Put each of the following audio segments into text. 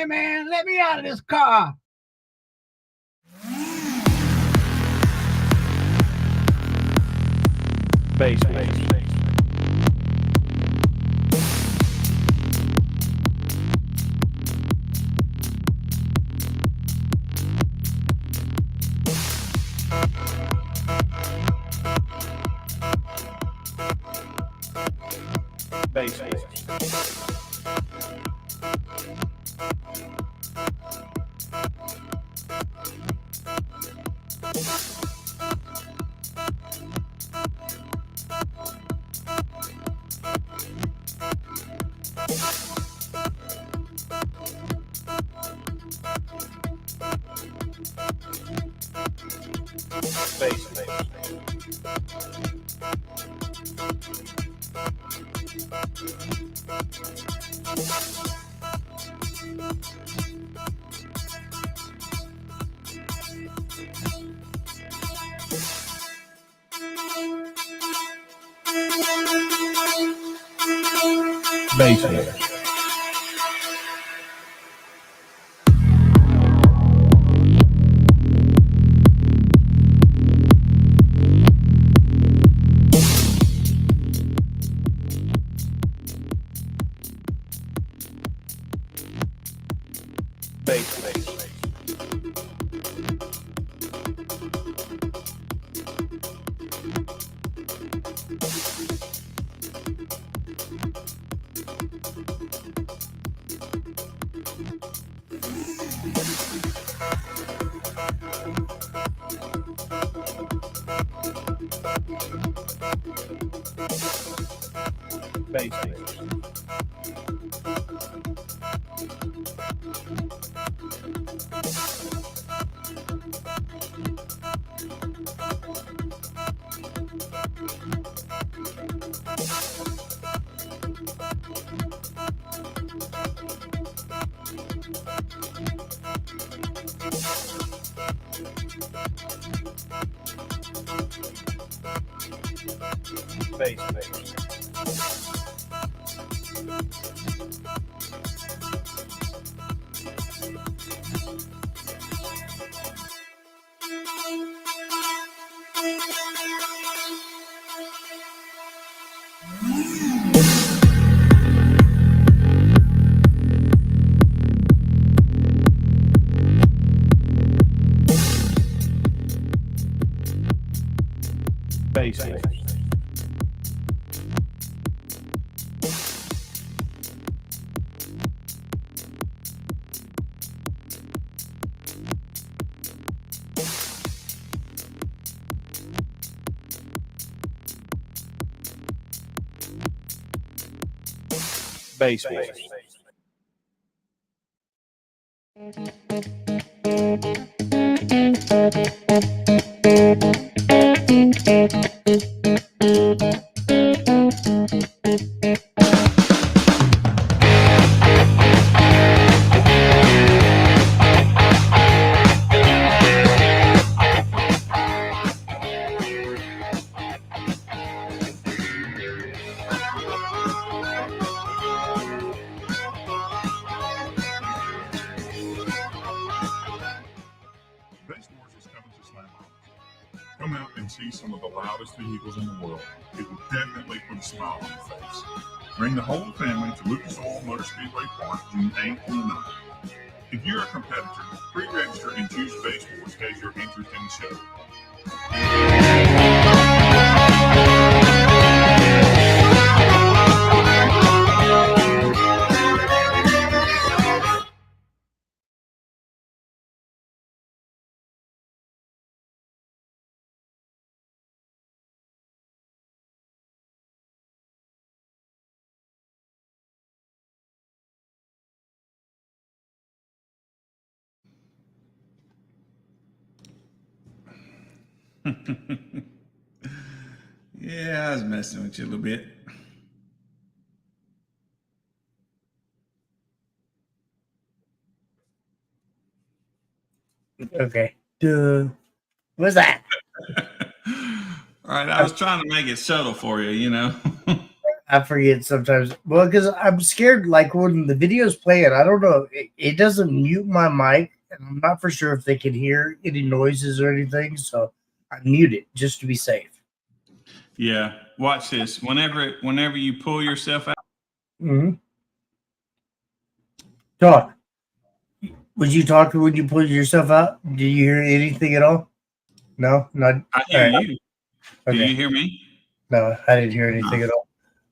Hey, man, let me out of this car. Bass. Bass. Best Wars is coming to Slam Island. Come out and see some of the loudest vehicles in the world. It will definitely put a smile on your face. Bring the whole family to Lucas Oil Motor Speedway Park June 8th and 9th. If you're a competitor, pre-register and choose Base Wars as your interest in the show. Yeah, I was messing with you a little bit. Okay. Duh. What's that? All right, I was trying to make it subtle for you, you know. I forget sometimes. Well, because I'm scared. Like when the video's playing, I don't know. It doesn't mute my mic, and I'm not for sure if they can hear any noises or anything. So I mute it just to be safe. Yeah. Watch this. Whenever you pull yourself out. Mm-hmm. Talk. Would you talk when you pull yourself out? Do you hear anything at all? No, not. I hear All right. you. Okay. Do you hear me? No, I didn't hear anything at all.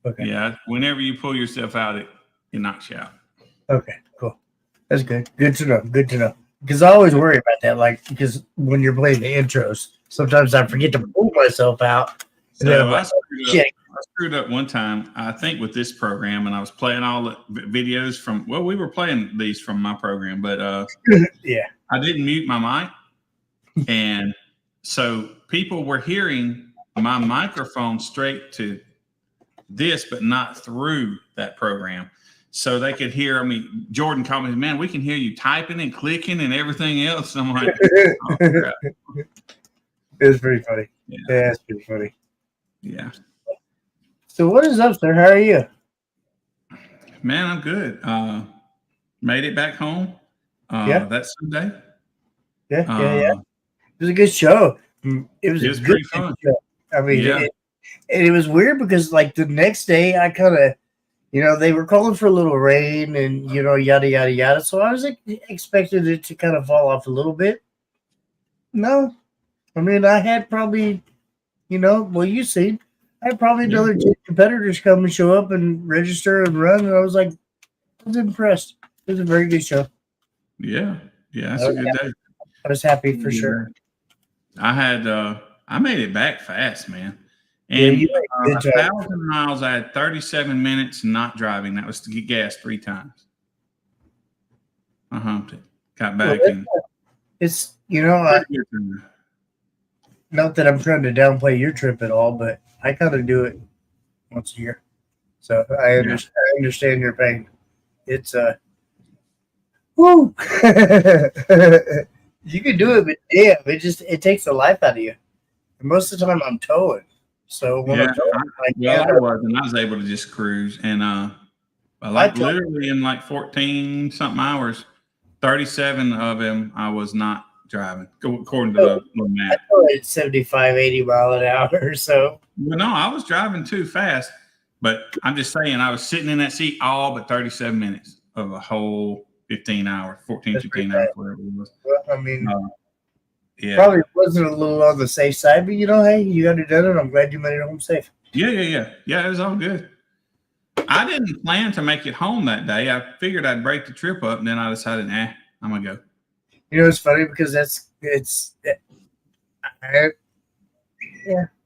Okay. Yeah. Whenever you pull yourself out, it knocks you out. Okay. Cool. That's good. Good to know. Good to know. Because I always worry about that. Like, because when you're playing the intros, sometimes I forget to pull myself out. And then I'm So like, shit. I screwed up one time, I think, with this program, and I was playing all the videos from. Well, we were playing these from my program, but Yeah. I didn't mute my mic, and so people were hearing my microphone straight to this, but not through that program. So they could hear. I mean, Jordan called me, man, we can hear you typing and clicking and everything else. And I'm like, oh, crap. It was pretty funny. Yeah. Yeah, it's pretty funny. Yeah. So what is up, sir? How are you? Man, I'm good. Made it back home. Yeah. That Sunday. Yeah. It was a good show. It was a pretty fun. show. I mean, Yeah. it was weird because like the next day I kind of, they were calling for a little rain and, yada, yada, yada. So I was expecting it to kind of fall off a little bit. No, I mean, I had probably, well, you see, I had probably another 10 competitors come and show up and register and run. And I was like, I was impressed. It was a very good show. Yeah. Yeah. That's a good day. I was happy for sure. I made it back fast, man. Yeah, And you made a good job. 1,000 miles, I had 37 minutes not driving. That was to get gas 3 times. I humped it. Got back and it's, pretty good time. not that I'm trying to downplay your trip at all, but I kind of do it once a year. So I understand your pain. It's woo. You can do it, but damn, it takes the life out of you. And most of the time I'm towing. So when I'm towing, I was able to just cruise and literally in like 14 something hours, 37 of them I was not driving, according to the map. I towed at 75, 80 mile an hour or so. Well, no, I was driving too fast, but I'm just saying I was sitting in that seat all but 37 minutes of a whole 15 hours, 14, 15 hours, whatever it was. Well, I mean, yeah, probably wasn't a little on the safe side, but hey, you got it done, and I'm glad you made it home safe. Yeah, it was all good. I didn't plan to make it home that day. I figured I'd break the trip up, and then I decided, I'm gonna go. It's funny because I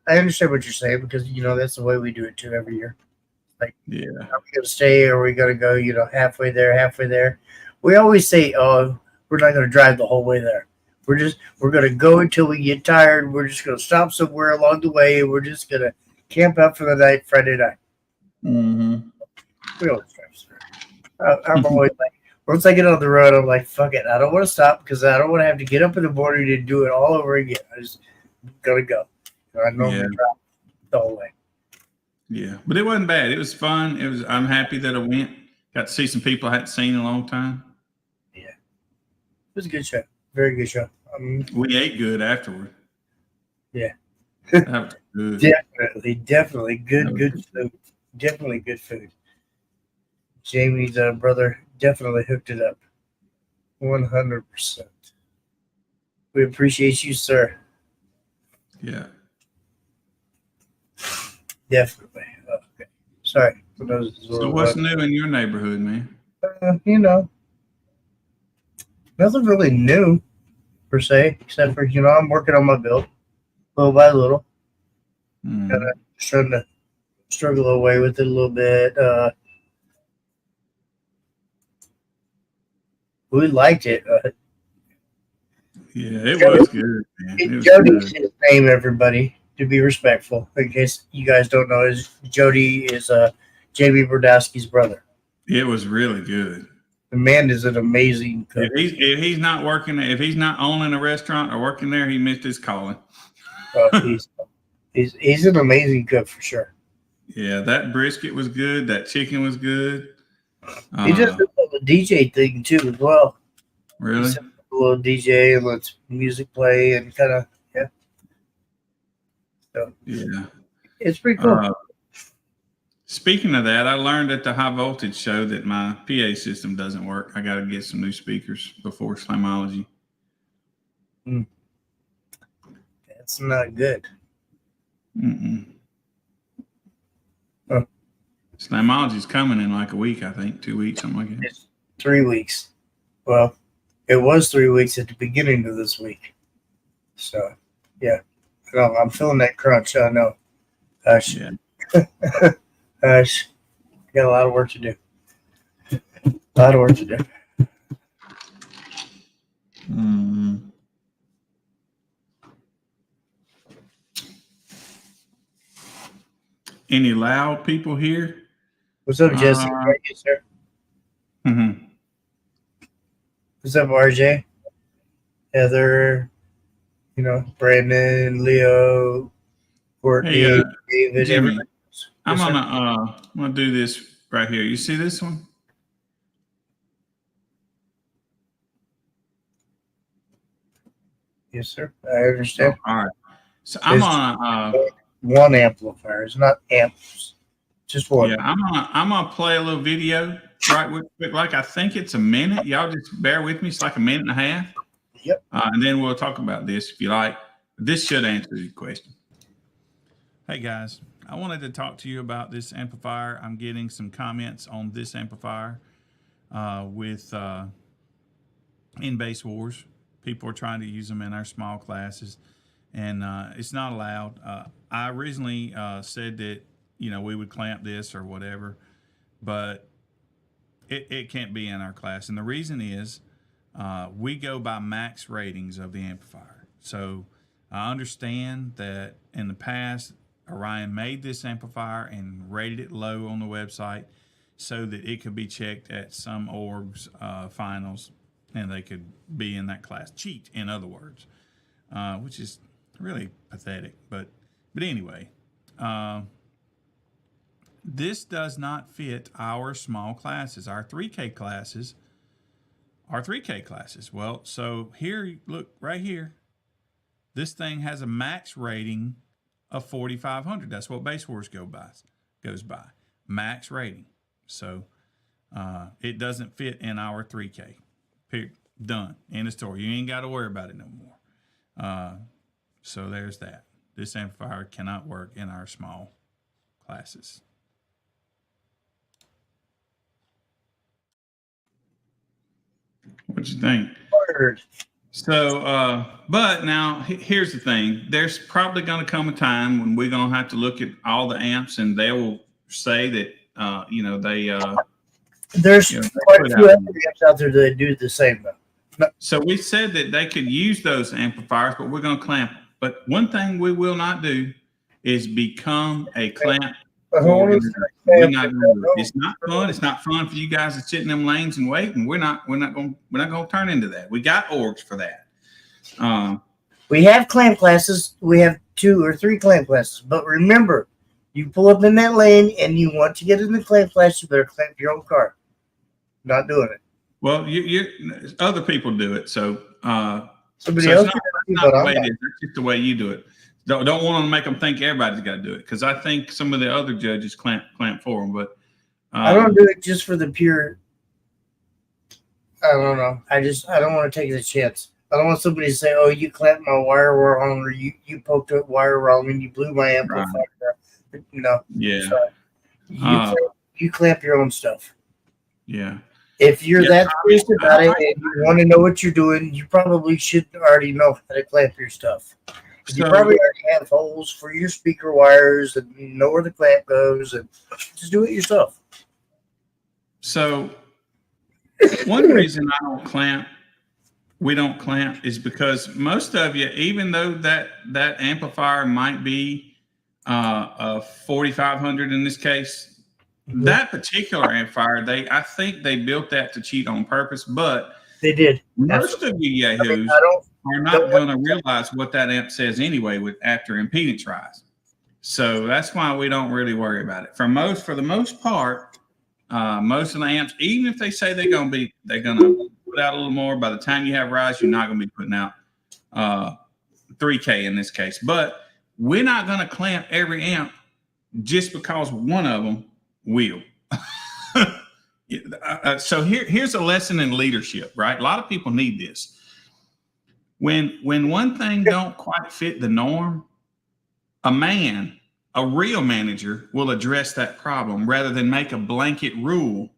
understand what you're saying because that's the way we do it too every year. Like, are we gonna stay or are we gonna go? Halfway there. We always say, oh, we're not gonna drive the whole way there. We're gonna go until we get tired. We're just gonna stop somewhere along the way. We're just gonna camp out for the night Friday night. Mm-hmm. We always drive. I'm always like, once I get on the road, I'm like, fuck it. I don't want to stop because I don't want to have to get up in the morning and do it all over again. I just gotta go. I normally drive the whole way. Yeah, but it wasn't bad. It was fun. I'm happy that I went. Got to see some people I hadn't seen in a long time. Yeah, it was a good show. Very good show. We ate good afterward. Yeah, that was good. Definitely good food. Definitely good food. Jamie's brother definitely hooked it up. 100%. We appreciate you, sir. Yeah. Definitely. Okay. Sorry. So what's new in your neighborhood, man? Nothing really new per se, except for I'm working on my build little by little. Just trying to struggle away with it a little bit. We liked it. Yeah, it was good, man. Jody's his name, everybody, to be respectful. In case you guys don't know, Jody is Jamie Brodowski's brother. It was really good. The man is an amazing cook. If he's not working, if he's not owning a restaurant or working there, he missed his calling. He's an amazing cook for sure. Yeah, that brisket was good. That chicken was good. He does the DJ thing too as well. Really? He's a little DJ and lets music play and kind of So Yeah. it's pretty cool. Speaking of that, I learned at the high voltage show that my PA system doesn't work. I got to get some new speakers before Slamology. That's not good. Huh. Slamology's coming in like a week, I think, 2 weeks, something like that. It's 3 weeks. Well, it was 3 weeks at the beginning of this week. So, yeah. No, I'm feeling that crunch. I know. Gosh. Yeah. Gosh. Got a lot of work to do. Any loud people here? What's up, Jesse? Right, yes, sir. What's up, RJ? Heather, Brandon, Leo, Courtney, Hey, David, Jimmy, everybody. I'm gonna do this right here. You see this one? Yes, sir. I understand. Oh, all right. So I'm on one amplifier. It's not amps. Just one. Yeah, I'm gonna play a little video right with like I think it's a minute. Y'all just bear with me. It's like a minute and a half. Yep. And then we'll talk about this if you like. This should answer your question. Hey guys, I wanted to talk to you about this amplifier. I'm getting some comments on this amplifier with in Bass Wars. People are trying to use them in our small classes, and it's not allowed. I originally said that we would clamp this or whatever, but it can't be in our class. And the reason is we go by max ratings of the amplifier. So I understand that in the past, Orion made this amplifier and rated it low on the website so that it could be checked at some orgs finals and they could be in that class. Cheat, in other words, which is really pathetic. But anyway, this does not fit our small classes. Our 3K classes are 3K classes. Well, so here, look right here. This thing has a max rating of 4,500. That's what Bass Wars goes by. Max rating. So it doesn't fit in our 3K. Period. Done. End of story. You ain't got to worry about it no more. So there's that. This amplifier cannot work in our small classes. What you think? Word. So, but now here's the thing. There's probably going to come a time when we're going to have to look at all the amps, and they will say that, There's quite a few amps out there that do the same though. So we said that they could use those amplifiers, but we're going to clamp them. But one thing we will not do is become a clamp. We're not going to do it. It's not fun. It's not fun for you guys to sit in them lanes and wait. And we're not going to turn into that. We got orgs for that. We have clamp classes. We have 2 or 3 clamp classes. But remember, you pull up in that lane and you want to get in the clamp class, you better clamp your own car. Not doing it. Well, you other people do it. So somebody else. That's not the way it is. That's just the way you do it. Don't want to make them think everybody's got to do it, because I think some of the other judges clamp for them. But I don't do it just for the pure. I don't know. I don't want to take the chance. I don't want somebody to say, "Oh, you clamped my wire wrong," or "You poked the wire wrong and you blew my amplifier." Right. No. Yeah. So you clamp your own stuff. Yeah. If you're that serious about it and you want to know what you're doing, you probably should already know how to clamp your stuff. You probably already have holes for your speaker wires and you know where the clamp goes, and just do it yourself. So one reason we don't clamp is because most of you, even though that amplifier might be a 4,500 in this case, that particular amplifier, I think they built that to cheat on purpose, but they did. Most of you yahoos are not going to realize what that amp says anyway after impedance rise. So that's why we don't really worry about it. For the most part, most of the amps, even if they say they're gonna put out a little more, by the time you have rise, you're not gonna be putting out 3K in this case. But we're not gonna clamp every amp just because one of them will. So here's a lesson in leadership, right? A lot of people need this. When one thing don't quite fit the norm, a real manager will address that problem rather than make a blanket rule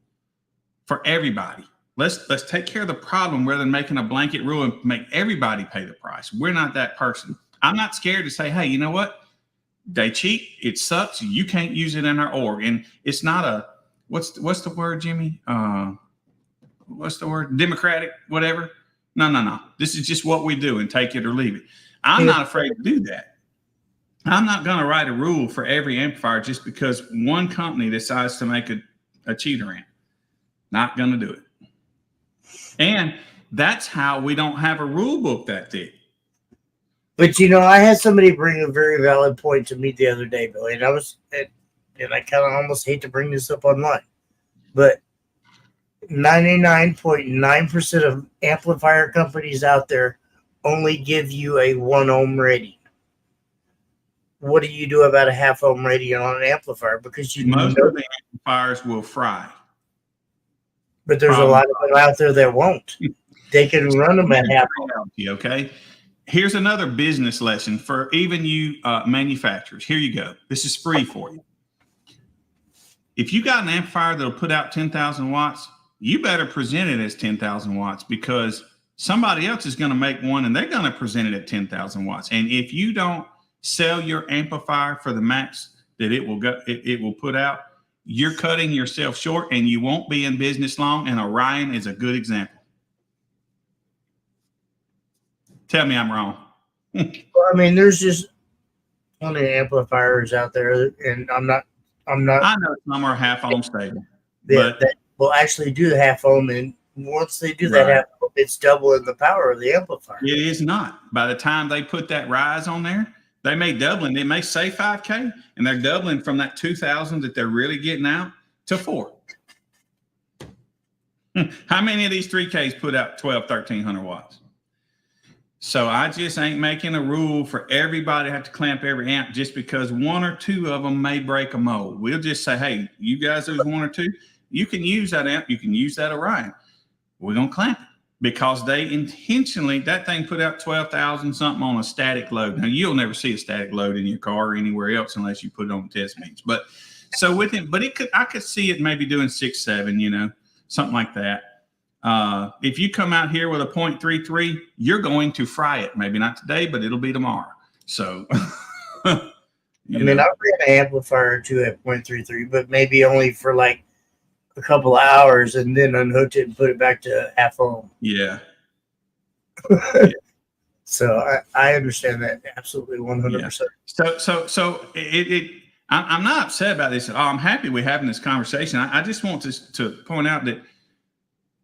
for everybody. Let's take care of the problem rather than making a blanket rule and make everybody pay the price. We're not that person. I'm not scared to say, hey, you know what? They cheat. It sucks. You can't use it in our org. And it's not a, what's the word, Jimmy? What's the word? Democratic, whatever. No. This is just what we do and take it or leave it. I'm not afraid to do that. I'm not going to write a rule for every amplifier just because one company decides to make a cheater amp. Not going to do it. And that's how we don't have a rule book that thick. But I had somebody bring a very valid point to me the other day, Billy, and I kind of almost hate to bring this up online, but 99.9% of amplifier companies out there only give you a 1 ohm rating. What do you do about a half ohm rating on an amplifier? Because most of the amplifiers will fry. But there's a lot of them out there that won't. They can run them at half ohm. Okay. Here's another business lesson for even you manufacturers. Here you go. This is free for you. If you got an amplifier that'll put out 10,000 watts, you better present it as 10,000 watts because somebody else is going to make one and they're going to present it at 10,000 watts. And if you don't sell your amplifier for the max that it will put out, you're cutting yourself short and you won't be in business long. And Orion is a good example. Tell me I'm wrong. Well, I mean, there's just plenty of amplifiers out there, and I'm not. I know some are half ohm stable, that will actually do the half ohm, and once they do that half ohm, it's doubling the power of the amplifier. It is not. By the time they put that rise on there, they may doubling. They may say 5K, and they're doubling from that 2,000 that they're really getting out to 4. How many of these 3Ks put out 1,300 watts? So I just ain't making a rule for everybody to have to clamp every amp just because 1 or 2 of them may break a mold. We'll just say, hey, you guys, there's 1 or 2, you can use that amp, you can use that Orion. We're going to clamp it because they intentionally, that thing put out 12,000 something on a static load. Now, you'll never see a static load in your car or anywhere else unless you put it on test meets. But so with it, but I could see it maybe doing 6, 7, something like that. If you come out here with a 0.33, you're going to fry it. Maybe not today, but it'll be tomorrow. So, I ran an amplifier or 2 at 0.33, but maybe only for like a couple of hours and then unhooked it and put it back to half ohm. Yeah. So I understand that absolutely 100%. Yeah. So I'm not upset about this at all. I'm happy we're having this conversation. I just want to point out that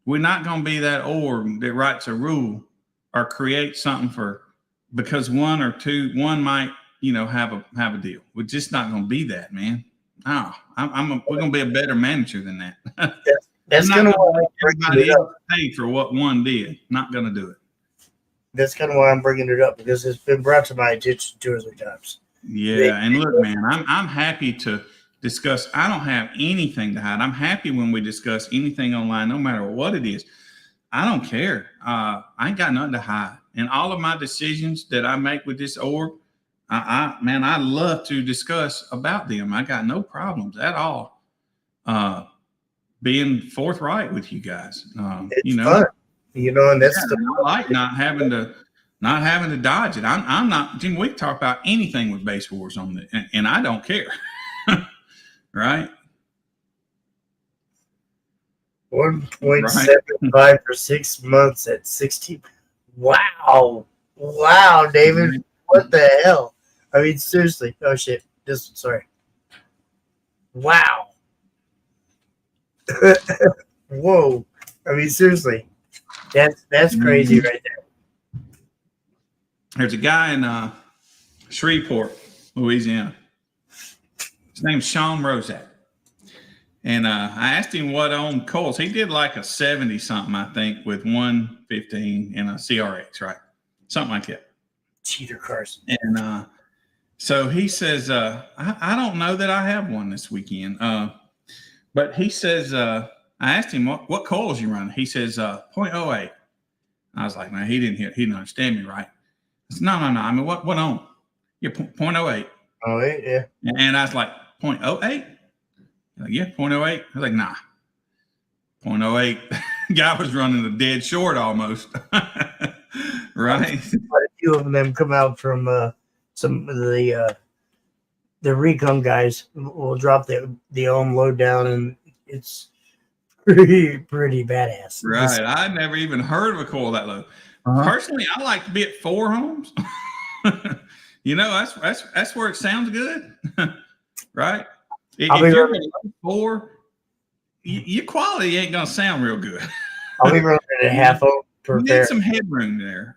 we're not going to be that org that writes a rule or create something because 1 or 2 might, have a deal. We're just not going to be that, man. No, we're going to be a better manager than that. That's kind of why everybody else paid for what 1 did. Not going to do it. That's kind of why I'm bringing it up because it's been brought to my attention 2 or 3 times. Yeah, and look, man, I'm happy to discuss. I don't have anything to hide. I'm happy when we discuss anything online, no matter what it is. I don't care. I ain't got nothing to hide. And all of my decisions that I make with this org, I love to discuss about them. I got no problems at all being forthright with you guys. It's fun, and that's I like not having to dodge it. I'm not, Jim, we can talk about anything with Base Wars on it, and I don't care. Right? 1.75 for 6 months at 16. Wow, David, what the hell? I mean, seriously. Oh shit. Sorry. Wow. Whoa. I mean, seriously. That's crazy right there. There's a guy in Shreveport, Louisiana. His name's Sean Rozak. And I asked him what owned coils. He did like a 70 something, I think, with 115 and a CRX, right? Something like that. Cheater cars. And so he says, I don't know that I have one this weekend. But he says, I asked him what coils you run. He says 0.08. I was like, man, he didn't understand me right. I said, no. I mean, what ohm? Yeah, 0.08. Oh, yeah. And I was like, 0.08? Like, yeah, 0.08. I was like, nah. 0.08. Guy was running a dead short almost. Right? Quite a few of them come out from some of the recon guys will drop the ohm load down, and it's pretty badass. Right. I never even heard of a coil that low. Personally, I like to be at 4 ohms. That's where it sounds good. Right? If you're below 4, your quality ain't gonna sound real good. I'll be running at half ohm per You pair. need some headroom there.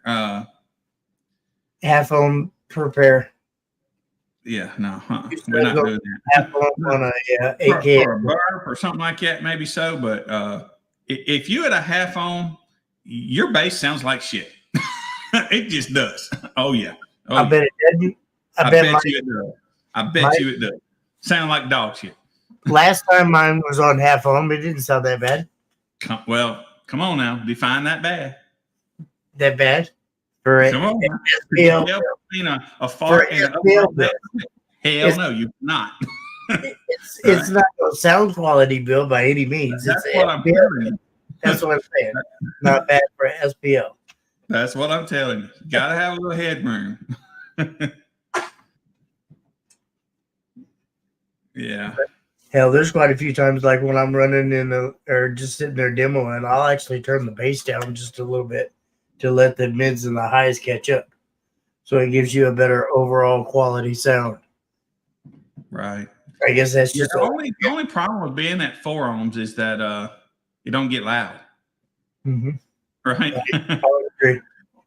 Half ohm per pair. Yeah, no, we're not doing that. Half ohm on a 8K for a burp or something like that, maybe so. But if you had a half ohm, your bass sounds like shit. It just does. Oh yeah. I bet it did. I bet you it does. I bet you it does. Sound like dog shit. Last time mine was on half ohm, it didn't sound that bad. Come on now. Define that bad. That bad? For it. Come on. SPL. A fart and SPL. Hell no, you not. It's not a sound quality bill by any means. That's it's what I'm telling you. That's what I'm saying. Not bad for SPL. That's what I'm telling you. Got to have a little headroom. Yeah. Hell, there's quite a few times like when I'm running or just sitting there demoing, I'll actually turn the bass down just a little bit to let the mids and the highs catch up. So it gives you a better overall quality sound. Right. I guess that's just the only problem with being at 4 ohms is that you don't get loud. Mm-hmm. Right. I would agree.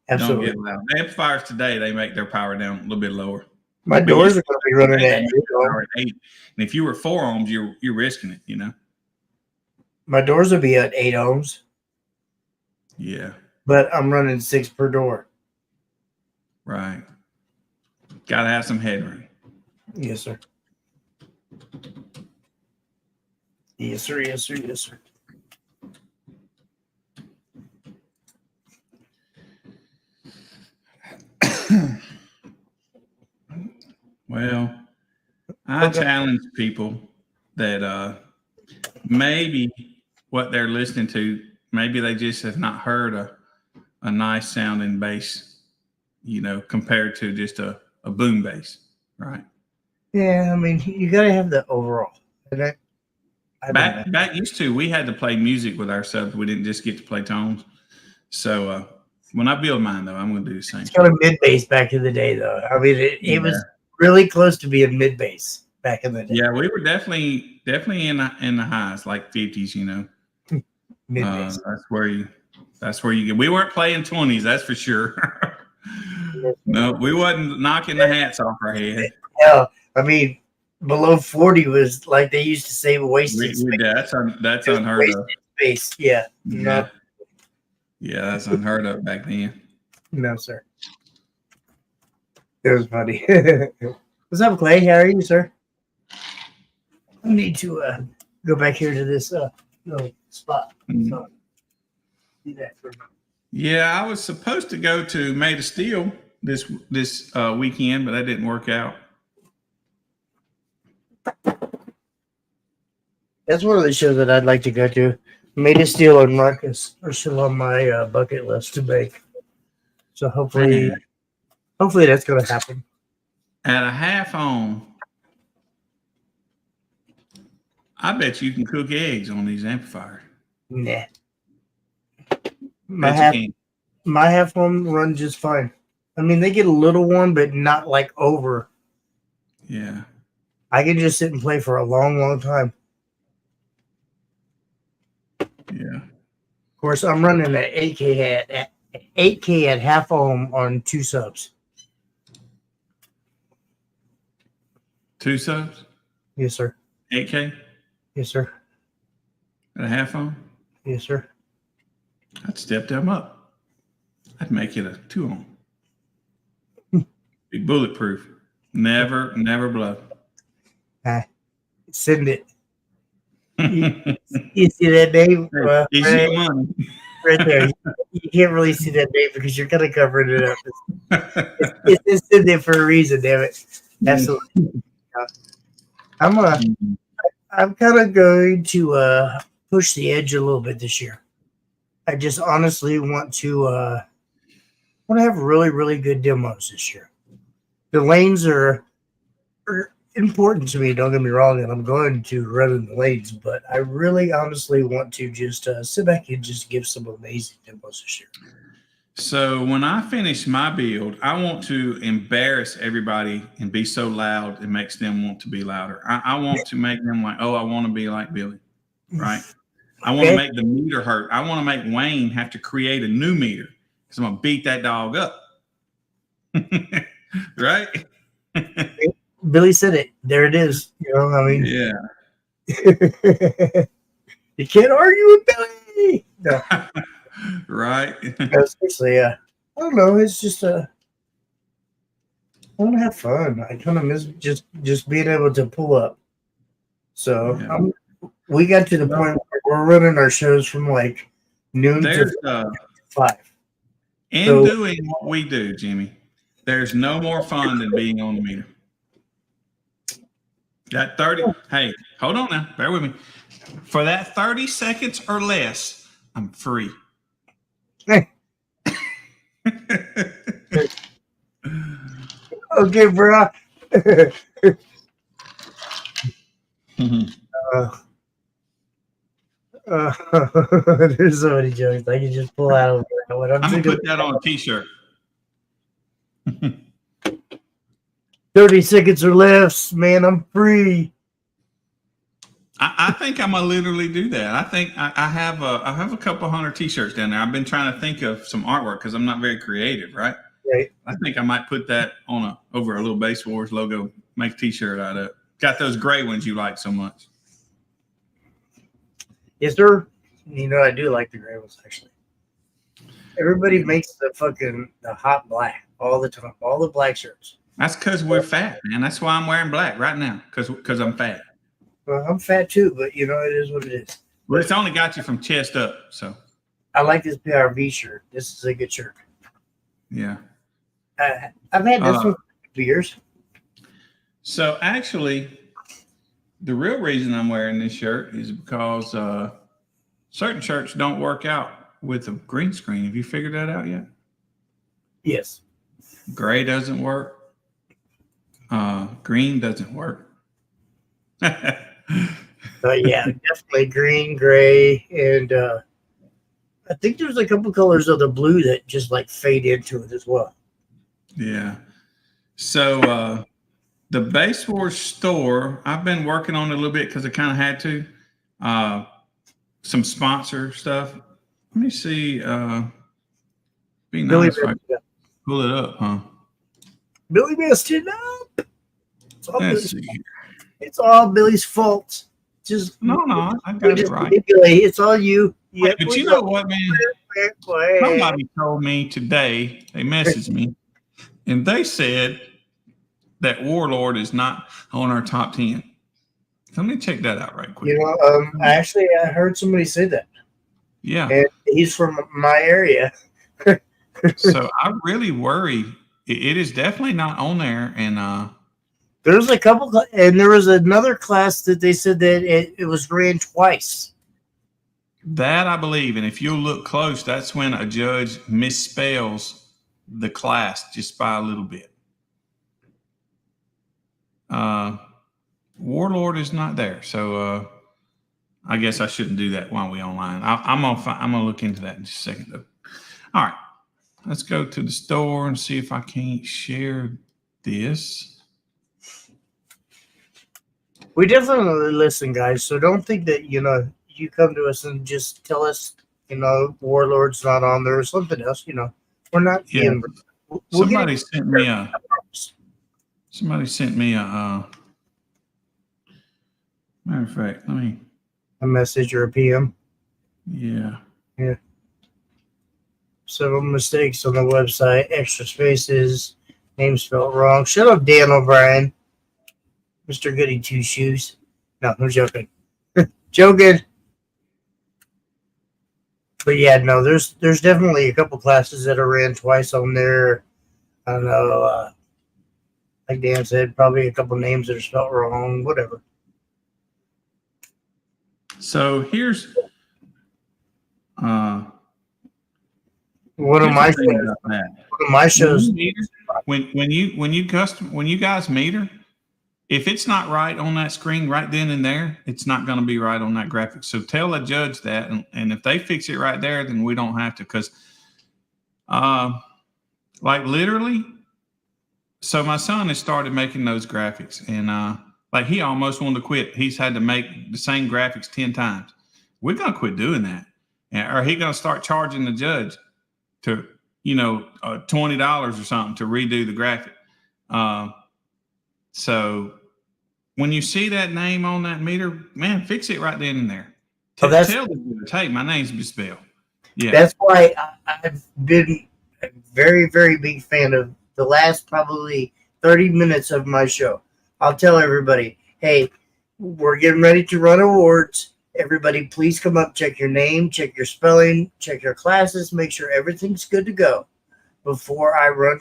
Absolutely. Don't get loud. The amplifiers today, they make their power down a little bit lower. My doors are going to be running at 8. And if you were 4 ohms, you're risking it, you know. My doors will be at 8 ohms. Yeah. But I'm running 6 per door. Right. Got to have some headroom. Yes, sir. Yes, sir. Yes, sir. Yes, sir. Well, I challenge people that maybe what they're listening to, maybe they just have not heard a nice sounding bass, compared to just a boom bass, right? Yeah, I mean, you got to have the overall. Back used to, we had to play music with our subs. We didn't just get to play tones. So when I build mine, though, I'm going to do the same. It's kind of mid bass back in the day, though. I mean, it was really close to being mid bass back in the day. Yeah, we were definitely in the highs, like 50s, Mid bass. That's where you get. We weren't playing 20s, that's for sure. No, we wasn't knocking the hats off our head. Hell, I mean, below 40 was like they used to say wasted space. That's unheard of. Space, yeah. Yeah, that's unheard of back then. No, sir. It was funny. What's up, Clay? How are you, sir? I need to go back here to this little spot. So, do that for me. Yeah, I was supposed to go to Made of Steel this weekend, but that didn't work out. That's one of the shows that I'd like to go to. Made of Steel and Marcus are still on my bucket list to make. So hopefully that's going to happen. At a half ohm, I bet you can cook eggs on these amplifiers. Nah. My half ohm run just fine. I mean, they get a little warm, but not like over. Yeah. I can just sit and play for a long, long time. Yeah. Of course, I'm running an 8K at half ohm on 2 subs. 2 subs? Yes, sir. 8K Yes, sir. at a half on. Yes, sir. I'd step them up. I'd make it a 2 on. Be bulletproof. Never blow. Send it. You see that name? It's your money. Right there. You can't really see that name because you're kind of covering it up. It's in there for a reason, damn it. Absolutely. I'm kind of going to push the edge a little bit this year. I just honestly want to have really, really good demos this year. The lanes are important to me, don't get me wrong, and I'm going to run in the lanes, but I really honestly want to just sit back and just give some amazing demos this year. So when I finish my build, I want to embarrass everybody and be so loud it makes them want to be louder. I want to make them like, oh, I want to be like Billy, right? I want to make the meter hurt. I want to make Wayne have to create a new meter because I'm going to beat that dog up. Right? Billy said it. There it is. You know, I mean, yeah. You can't argue with Billy. No. Right. No, seriously, I don't know. It's just I want to have fun. I kind of miss just being able to pull up. So we got to the point where we're running our shows from like noon to 5. Doing what we do, Jimmy, there's no more fun than being on the meter. That 30. Hey, hold on now. Bear with me. For that 30 seconds or less, I'm free. Hey. Okay, bro. There's so many jokes I can just pull out. I'm gonna put that on a t-shirt. 30 seconds or less, man. I'm free. I think I'm gonna literally do that. I think I have a couple hundred t-shirts down there. I've been trying to think of some artwork because I'm not very creative, right? Right. I think I might put that on over a little Base Wars logo, make a t-shirt out of it. Got those gray ones you like so much. Yes, sir. You know, I do like the gray ones actually. Everybody makes the hot black all the time, all the black shirts. That's because we're fat, man. That's why I'm wearing black right now, because I'm fat. Well, I'm fat too, but you know, it is what it is. Well, it's only got you from chest up, so. I like this PRV shirt. This is a good shirt. Yeah. I've had this one for years. So actually, the real reason I'm wearing this shirt is because certain shirts don't work out with a green screen. Have you figured that out yet? Yes. Gray doesn't work. Green doesn't work. Yeah, definitely green, gray, and I think there's a couple colors of the blue that just like fade into it as well. Yeah. So the Base Wars store, I've been working on it a little bit because I kind of had to. Some sponsor stuff. Let me see. Be nice if I pull it up, huh? Billy messed it up. It's all Billy's fault. Just no, I got it right. It's all you. Wait, but you know what, man? Somebody told me today. They messaged me, and they said that Warlord is not on our top 10. Let me check that out right quick. You know, I heard somebody say that. Yeah, and he's from my area. So I really worry. It is definitely not on there, and there's a couple, and there was another class that they said that it was ran twice. That I believe, and if you look close, that's when a judge misspells the class just by a little bit. Warlord is not there, so I guess I shouldn't do that while we online. I'm gonna look into that in just a second, though. All right, let's go to the store and see if I can't share this. We definitely listen, guys. So don't think that you come to us and just tell us Warlord's not on there or something else. We're not. Yeah. Somebody sent me a Matter of fact, let me. A message or a PM. Yeah. Several mistakes on the website. Extra spaces. Name spelled wrong. Shut up, Dan O'Brien. Mr. Goody Two Shoes. No, I'm joking. Joking. But yeah, no, there's definitely a couple classes that are ran twice on there. I don't know. Like Dan said, probably a couple names that are spelled wrong. Whatever. So here's One of here's my the thing shows. about that. One of my shows. When you guys meet her, if it's not right on that screen right then and there, it's not going to be right on that graphic. So tell the judge that, and if they fix it right there, then we don't have to. Because, like literally, so my son has started making those graphics, and like he almost wanted to quit. He's had to make the same graphics 10 times. We're going to quit doing that, or he going to start charging the judge to $20 or something to redo the graphic. So when you see that name on that meter, man, fix it right then and there. Tell the judge, hey, my name's misspelled. Yeah, that's why I've been a very, very big fan of the last probably 30 minutes of my show. I'll tell everybody, hey, we're getting ready to run awards. Everybody, please come up, check your name, check your spelling, check your classes, make sure everything's good to go before I run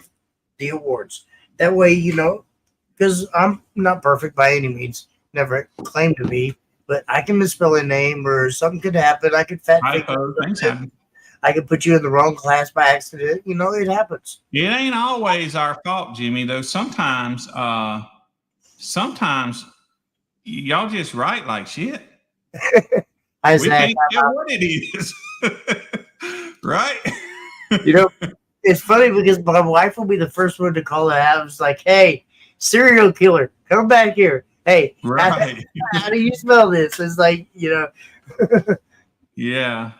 the awards. That way, because I'm not perfect by any means, never claim to be, but I can misspell a name or something could happen. I could things happen. I could put you in the wrong class by accident. It happens. It ain't always our fault, Jimmy, though. Sometimes y'all just write like shit. We can't tell what it is. Right? It's funny because my wife will be the first one to call it out. It's like, hey, serial killer, come back here. Hey, right. How do you spell this? It's like, Yeah.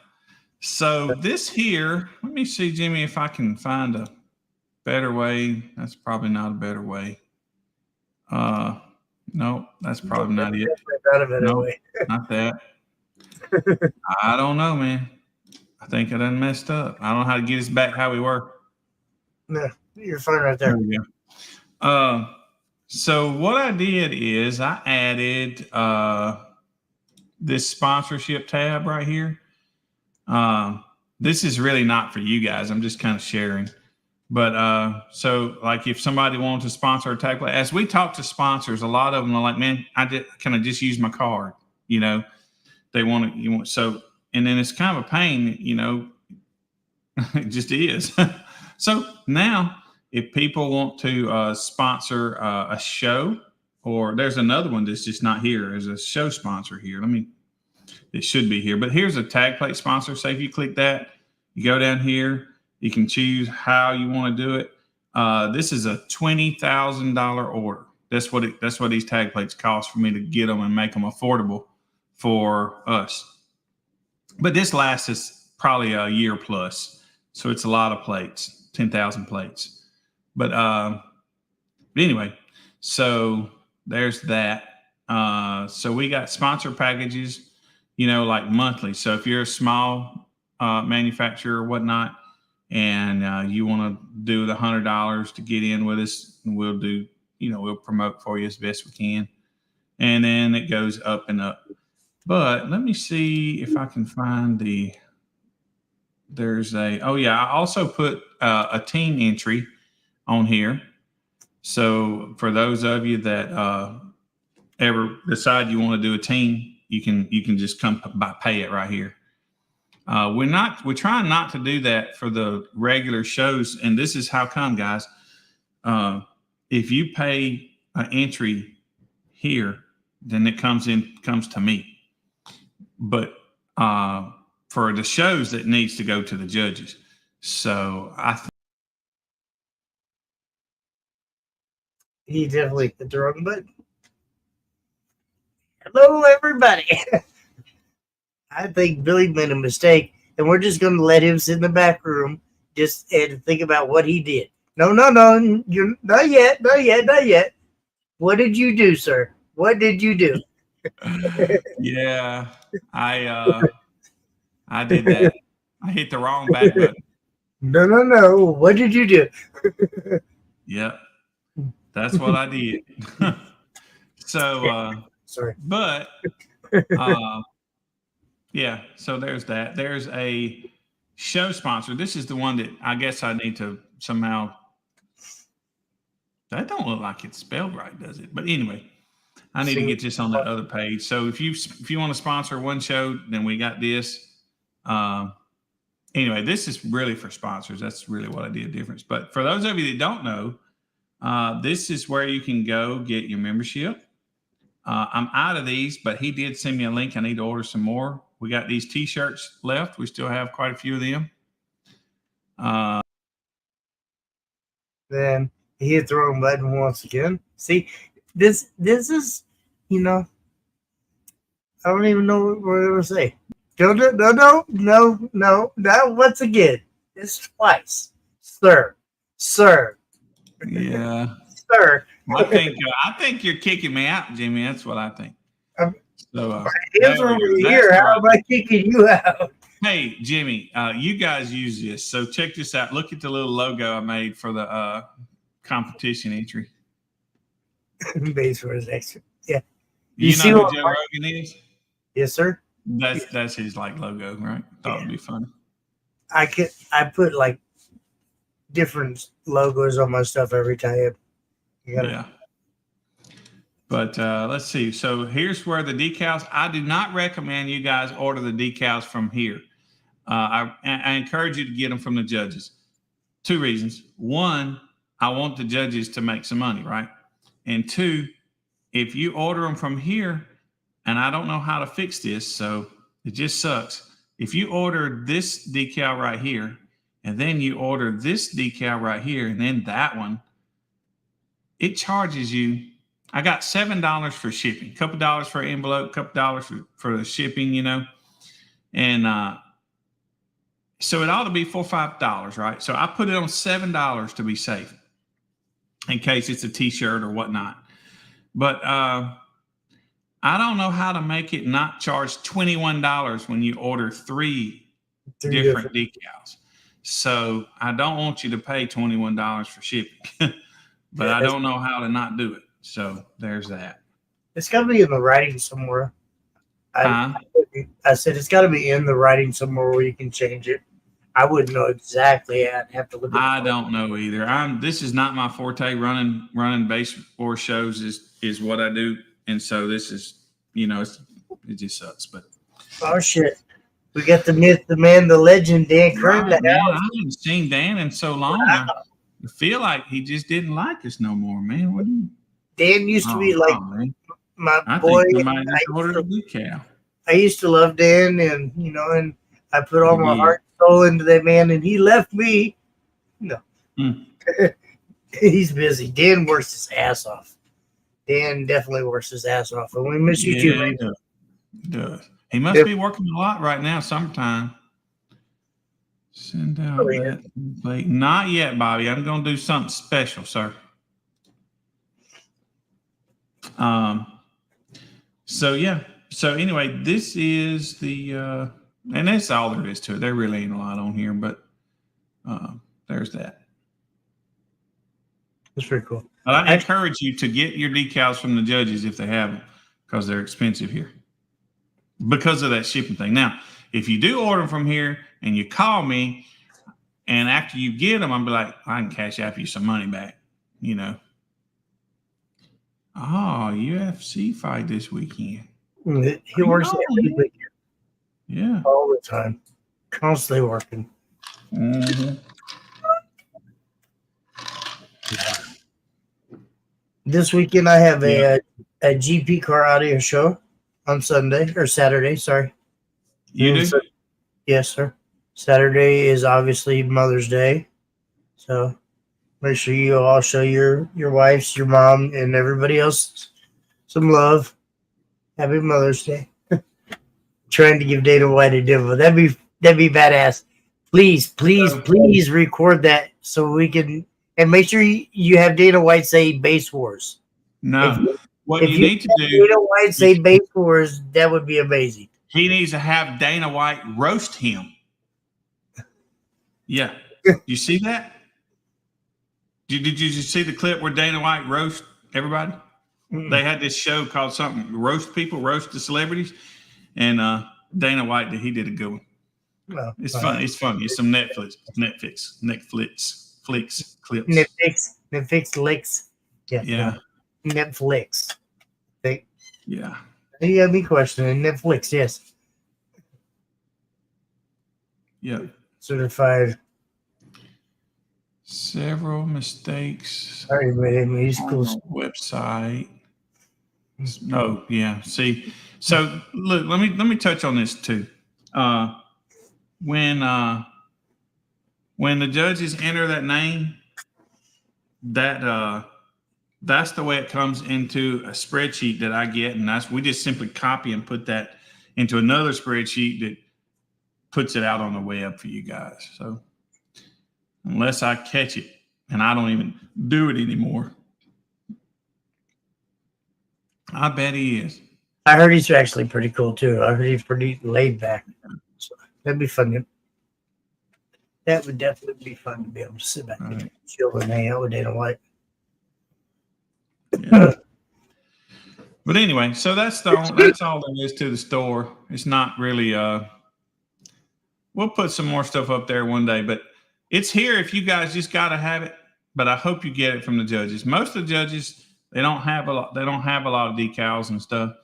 So this here, let me see, Jimmy, if I can find a better way. That's probably not a better way. No, that's probably not it. No, not that. I don't know, man. I think I done messed up. I don't know how to get us back how we were. No, you're fine right there. There we go. So what I did is I added this sponsorship tab right here. This is really not for you guys. I'm just kind of sharing. But so like if somebody wanted to sponsor a tag play, as we talk to sponsors, a lot of them are like, man, can I just use my card? They want to, so, and then it's kind of a pain, it just is. So now if people want to sponsor a show, or there's another one that's just not here. There's a show sponsor here. It should be here, but here's a tag plate sponsor. Say if you click that, you go down here, you can choose how you want to do it. This is a $20,000 order. That's what these tag plates cost for me to get them and make them affordable for us. But this lasts us probably a year plus. So it's a lot of plates, 10,000 plates. But anyway, so there's that. So we got sponsor packages, like monthly. So if you're a small manufacturer or whatnot, and you want to do the $100 to get in with us, and we'll do, we'll promote for you as best we can. And then it goes up and up. But let me see if I can find I also put a team entry on here. So for those of you that ever decide you want to do a team, you can just come pay it right here. We're trying not to do that for the regular shows. And this is how come, guys. If you pay an entry here, then it comes to me. But for the shows, it needs to go to the judges. So he definitely hit the wrong button. Hello, everybody. I think Billy made a mistake, and we're just going to let him sit in the back room and think about what he did. No, you're not yet. What did you do, sir? What did you do? Yeah, I did that. I hit the wrong back button. No. What did you do? Yep, that's what I did. So, Sorry. but yeah, so there's that. There's a show sponsor. This is the one that I guess I need to somehow. That don't look like it's spelled right, does it? But anyway, I need to get this on that other page. So if you want to sponsor one show, then we got this. Anyway, this is really for sponsors. That's really what I did difference. But for those of you that don't know, this is where you can go get your membership. I'm out of these, but he did send me a link. I need to order some more. We got these T-shirts left. We still have quite a few of them. Then he hit the wrong button once again. See, this is, you know, I don't even know what to say. No. Once again, it's twice, sir. Yeah, Sir. I think you're kicking me out, Jimmy. That's what I think. So my hands are over here. How am I kicking you out? Hey, Jimmy, you guys use this. So check this out. Look at the little logo I made for the competition entry. Base for his extra. Yeah. You know who Joe Rogan is? Yes, sir. That's his like logo, right? Thought it'd be funny. I put like different logos on my stuff every time. Yeah. But let's see. So here's where the decals. I do not recommend you guys order the decals from here. I encourage you to get them from the judges. 2 reasons. 1, I want the judges to make some money, right? And 2, if you order them from here, and I don't know how to fix this, so it just sucks. If you order this decal right here, and then you order this decal right here, and then that one, it charges you. I got $7 for shipping, a couple dollars for envelope, a couple dollars for the shipping, you know. And so it ought to be $4 or $5, right? So I put it on $7 to be safe in case it's a t-shirt or whatnot. But I don't know how to make it not charge $21 when you order three different decals. So I don't want you to pay $21 for shipping, but I don't know how to not do it. So there's that. It's got to be in the writing somewhere. I said it's got to be in the writing somewhere where you can change it. I wouldn't know exactly. I'd have to look at I don't know either. This is not my forte. Running baseball shows is what I do. And so this is, you know, it just sucks. But oh shit. We got the myth, the man, the legend, Dan Kern. I haven't seen Dan in so long. Wow. I feel like he just didn't like us no more, man. What do you? Dan used to be like my boy. I used to love Dan, and you know, and I put all my heart and soul into that man, and he left me. No, he's busy. Dan works his ass off. Dan definitely works his ass off, and we miss you too, man. He does. He must be working a lot right now. Summertime. Send out that plate. Not yet, Bobby. I'm going to do something special, sir. So yeah. So anyway, this is the and that's all there is to it. There really ain't a lot on here, but there's that. That's pretty cool. But I encourage you to get your decals from the judges if they have them, because they're expensive here because of that shipping thing. Now, if you do order them from here and you call me, and after you get them, I'll be like, I can cash out you some money back, you know. Oh, UFC fight this weekend. He works every weekend. Yeah. All the time. Constantly working. Mm-hmm. This weekend I have a GP car audio show on Sunday or Saturday, sorry. You do? Yes, sir. Saturday is obviously Mother's Day. So make sure you all show your wives, your mom, and everybody else some love. Happy Mother's Day. Trying to give Dana White a demo. That'd be badass. Please record that so we can, and make sure you have Dana White say Base Wars. No. What If you you need to had do, Dana White say base wars, that would be amazing. he needs to have Dana White roast him. Yeah. You see that? Did you see the clip where Dana White roast everybody? They had this show called something, roast people, roast the celebrities. And Dana White, he did a good one. Well, It's funny. It's funny. It's some Netflix clips. Netflix licks. Yeah. Yeah. Netflix. Yeah. You got me questioning Netflix. Yes. Yeah. Certified. Several mistakes Sorry, man. on the website. No, yeah. See, so look, let me touch on this too. When the judges enter that name, that's the way it comes into a spreadsheet that I get, and we just simply copy and put that into another spreadsheet that puts it out on the web for you guys. So unless I catch it, and I don't even do it anymore, I bet he is. I heard he's actually pretty cool too. I heard he's pretty laid back. So that'd be fun. That would definitely be fun to be able to sit back and chill and hang out with Dana White. Yeah. But anyway, so that's all there is to the store. It's not really we'll put some more stuff up there one day, but it's here if you guys just gotta have it. But I hope you get it from the judges. Most of the judges, they don't have a lot of decals and stuff,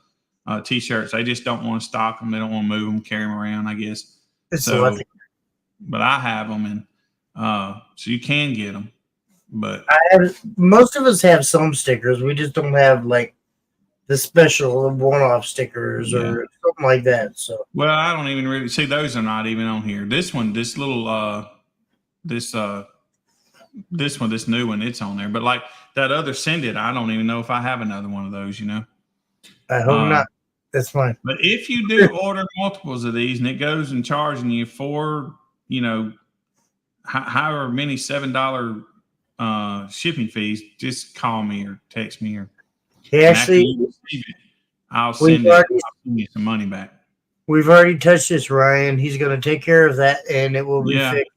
t-shirts. They just don't want to stock them. They don't want to move them, carry them around, I guess. But I have them, and so you can get them. But most of us have some stickers. We just don't have like the special one-off stickers or something like that. So well, I don't even really see those are not even on here. This one, this little this new one, it's on there. But like that other Send It, I don't even know if I have another one of those. I hope not. That's fine. But if you do order multiples of these, and it goes and charging you for however many $7 shipping fees, just call me or text me, or I'll send you some money back. We've already touched this, Ryan. He's going to take care of that, and it will be fixed.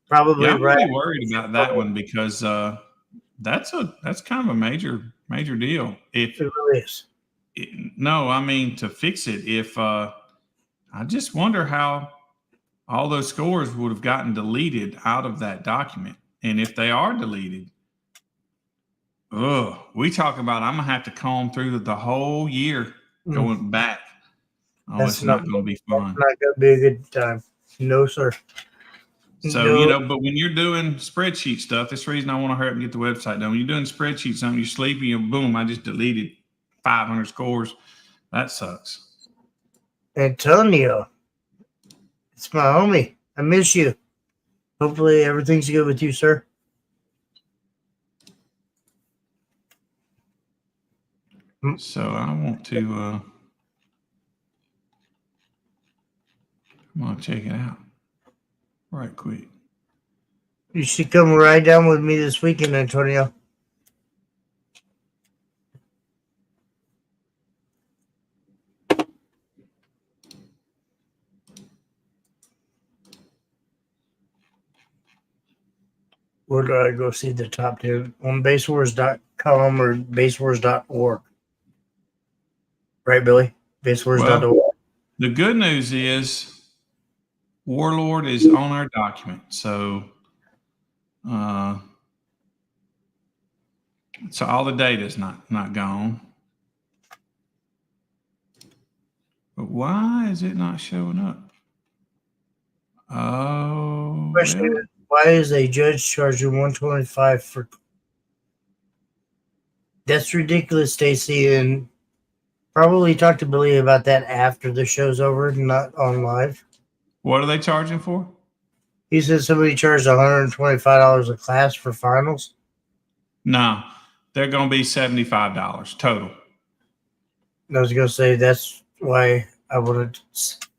Probably. I'm really worried about that one because that's kind of a major deal. If it really is. No, I mean to fix it. If I just wonder how all those scores would have gotten deleted out of that document, and if they are deleted, we talk about I'm gonna have to comb through the whole year going back. It's not going to be fun. It's not going to be a good time. No, sir. So, but when you're doing spreadsheet stuff, that's the reason I want to hurry up and get the website done. When you're doing spreadsheet something, you're sleepy and boom, I just deleted 500 scores. That sucks. Antonio, it's my homie. I miss you. Hopefully everything's good with you, sir. So I want to I'm going to check it out right quick. You should come ride down with me this weekend, Antonio. Where do I go see the top 10? On basewars.com or basewars.org. Right, Billy? Basewars.org. Well, the good news is Warlord is on our document. So all the data is not gone. But why is it not showing up? Oh, Question is, why is a judge charging $125 for? That's ridiculous, Stacy, and probably talk to Billy about that after the show's over, not on live. What are they charging for? He said somebody charged $125 a class for finals. No, they're going to be $75 total. I was going to say that's why I wanted to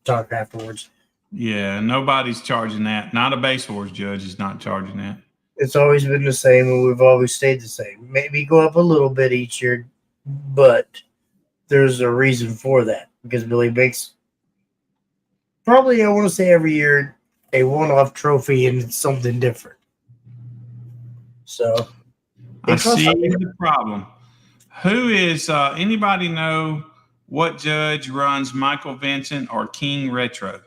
talk afterwards. Yeah, nobody's charging that. Not a Base Wars judge is not charging that. It's always been the same, and we've always stayed the same. Maybe go up a little bit each year, but there's a reason for that because Billy makes probably, I want to say, every year a one-off trophy and it's something different. So I it costs see the problem. Who is anybody know what judge runs Michael Vincent or King Retro?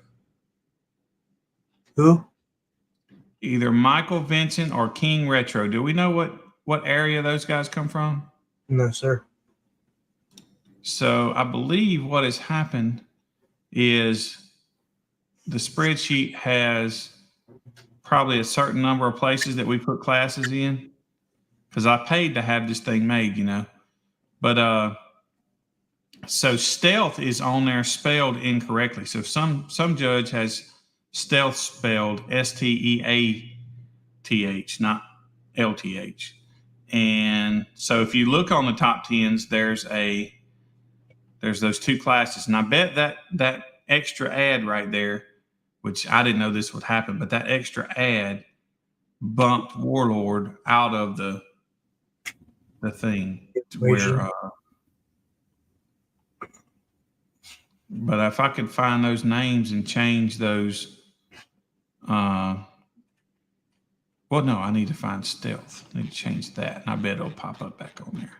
who? Either Michael Vincent or King Retro. Do we know what area those guys come from? No, sir. So I believe what has happened is the spreadsheet has probably a certain number of places that we put classes in because I paid to have this thing made, you know. But so stealth is on there spelled incorrectly. So some judge has stealth spelled STEATH, not LTH. And so if you look on the top tens, there's those two classes, and I bet that extra ad right there, which I didn't know this would happen, but that extra ad bumped Warlord out of the thing to where. But if I could find those names and change those, well, no, I need to find stealth. I need to change that, and I bet it'll pop up back on there.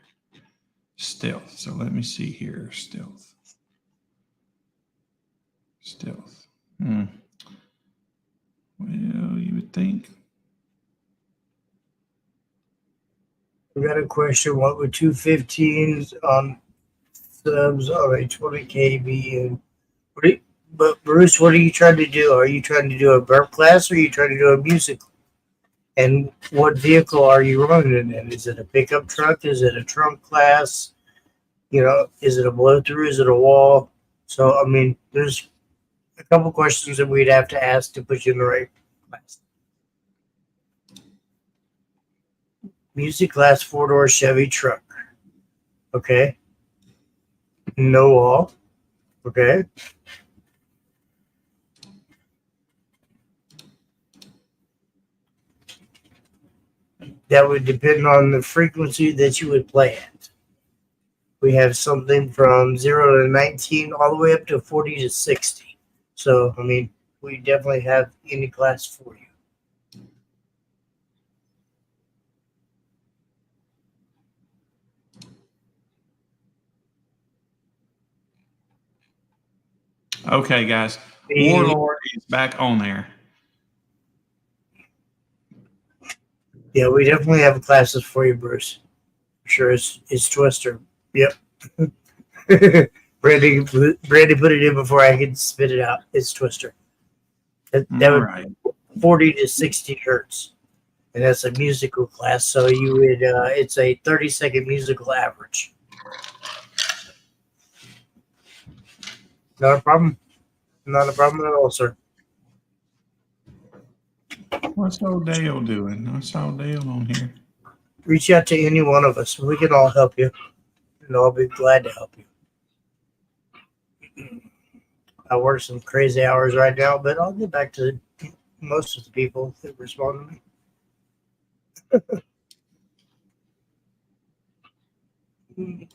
Stealth. So let me see here. Stealth. Well, you would think. We got a question. What would 215s on subs on a 20 KB? And but Bruce, what are you trying to do? Are you trying to do a burp class or are you trying to do a musical? And what vehicle are you running it in? Is it a pickup truck? Is it a trunk class? You know, is it a blow through? Is it a wall? So, I mean, there's a couple questions that we'd have to ask to put you in the right class. Music class 4-door Chevy truck. Okay. No wall. Okay. That would depend on the frequency that you would play at. We have something from 0 to 19 all the way up to 40 to 60. So, I mean, we definitely have any class for you. Okay, guys. Warlord is back on there. Yeah, we definitely have classes for you, Bruce. Sure, it's Twister. Yep. Brandy put it in before I could spit it out. It's Twister. That would Right. 40 to 60 hertz, and that's a musical class. So you would it's a 30-second musical average. Not a problem. Not a problem at all, sir. What's old Dale doing? I saw Dale on here. Reach out to any one of us. We can all help you, and I'll be glad to help you. I work some crazy hours right now, but I'll get back to most of the people that respond to me.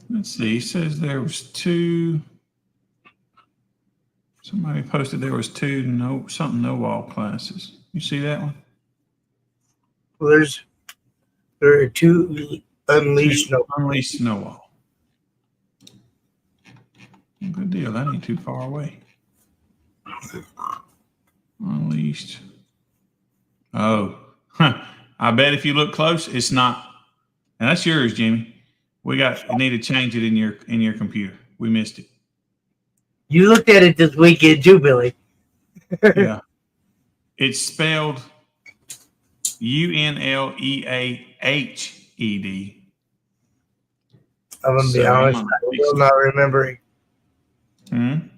Let's see. He says there was two. Somebody posted there was two no wall classes. You see that one? Well, there are two unleashed Unleashed snow wall. Good deal. That ain't too far away. Unleashed. Oh, I bet if you look close, it's not. And that's yours, Jimmy. You need to change it in your computer. We missed it. You looked at it this weekend too, Billy. Yeah. It's spelled UNLEAHED. I'm gonna be honest. I will not remember it. I'm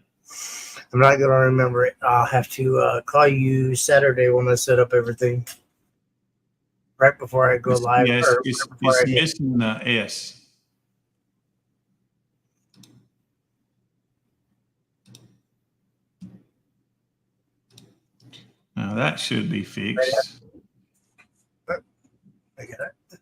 not gonna remember it. I'll have to call you Saturday when I set up everything. Right before I go live. Yes, it's missing the S. Now that should be fixed. I got it.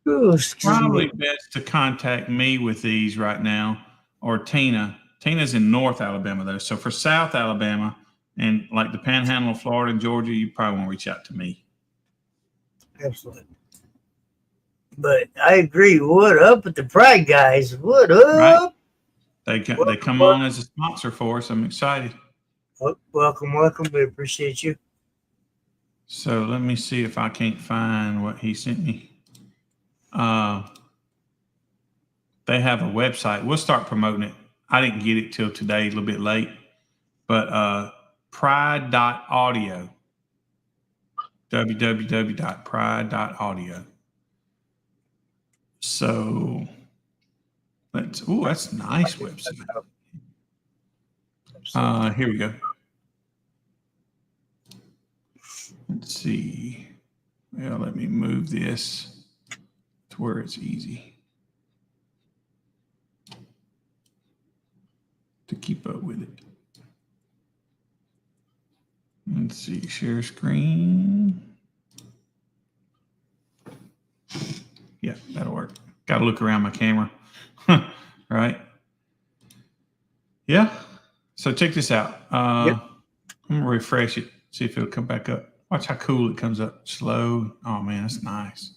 Ooh, excuse Probably me. best to contact me with these right now, or Tina. Tina's in North Alabama though. So for South Alabama and like the Panhandle of Florida and Georgia, you probably want to reach out to me. Absolutely. But I agree. What up with the Pride guys? What up? Right. They come on as a sponsor for us. I'm excited. Welcome, welcome. We appreciate you. So let me see if I can't find what he sent me. They have a website. We'll start promoting it. I didn't get it till today, a little bit late. But pride.audio. www.pride.audio. So that's a nice website. Here we go. Let's see. Well, let me move this to where it's easy to keep up with it. Let's see, share screen. Yeah, that'll work. Got to look around my camera. Right? Yeah. So check this out. I'm going to refresh it, see if it'll come back up. Watch how cool it comes up. Slow. Oh, man, that's nice.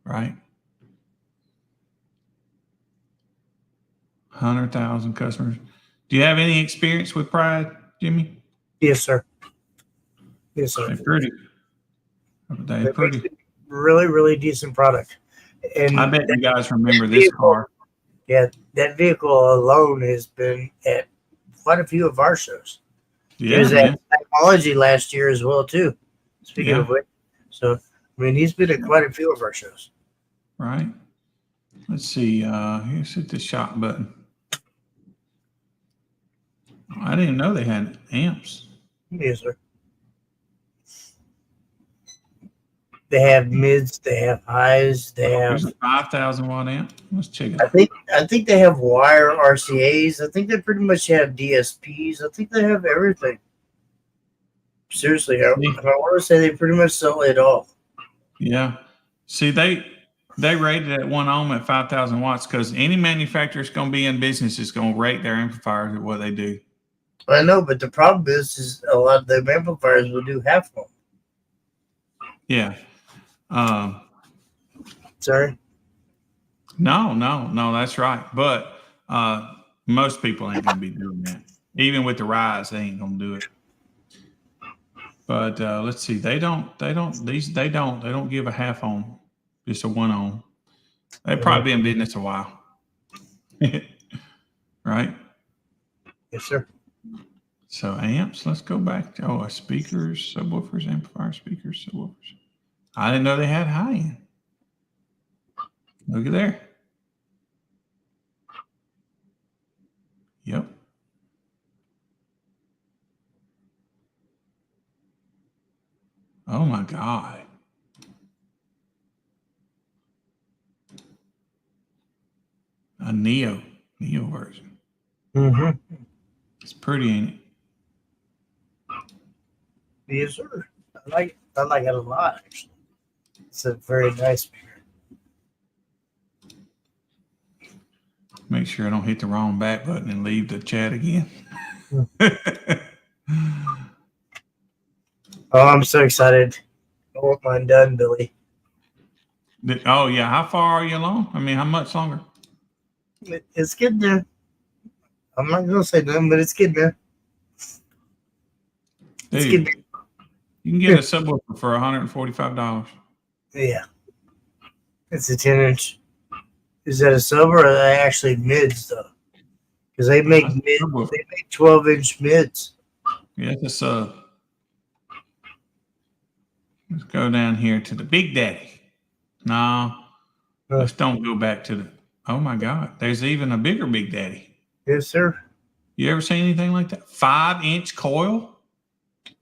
Right? 100,000 customers. Do you have any experience with Pride, Jimmy? Yes, sir. Yes, sir. They're pretty. They're pretty. Really, really decent product. And I bet you guys remember this car. Yeah, that vehicle alone has been at quite a few of our shows. Yeah, It was man. at Technology last year as well, too. Speaking Yeah. of which. So, I mean, he's been at quite a few of our shows. Right. Let's see. Here's hit the shop button. I didn't know they had amps. Yes, sir. They have mids, they have highs, they have. There's a 5,000 watt amp. Let's check it out. I think they have wire RCAs. I think they pretty much have DSPs. I think they have everything. Seriously, I want to say they pretty much sell it all. Yeah. See, they rated that one ohm at 5,000 watts because any manufacturer that's going to be in business is going to rate their amplifiers at what they do. I know, but the problem is a lot of the amplifiers will do half ohm. Yeah. Sorry. No, that's right. But most people ain't gonna be doing that. Even with the rise, they ain't gonna do it. But let's see. They don't give a half ohm, just a 1 ohm. They've probably been in business a while. Right? Yes, sir. So amps, let's go back to speakers, subwoofers, amplifier speakers, subwoofers. I didn't know they had high end. Look at there. Yep. Oh my God. A Neo version. Mm-hmm. It's pretty, ain't it? Yes, sir. I like it a lot, actually. It's a very nice speaker. Make sure I don't hit the wrong back button and leave the chat again. Oh, I'm so excited. I want mine done, Billy. Oh, yeah. How far are you along? I mean, how much longer? It's getting there. I'm not going to say nothing, but it's getting there. It's Dude, getting there. you can get a subwoofer for $145. Yeah. It's a 10-inch. Is that a sub or are they actually mids, though? Because they make 12-inch mids. Yeah, it's a sub. Let's go down here to the Big Daddy. No, let's don't go back to the. Oh my God, there's even a bigger Big Daddy. Yes, sir. You ever seen anything like that? 5-inch coil?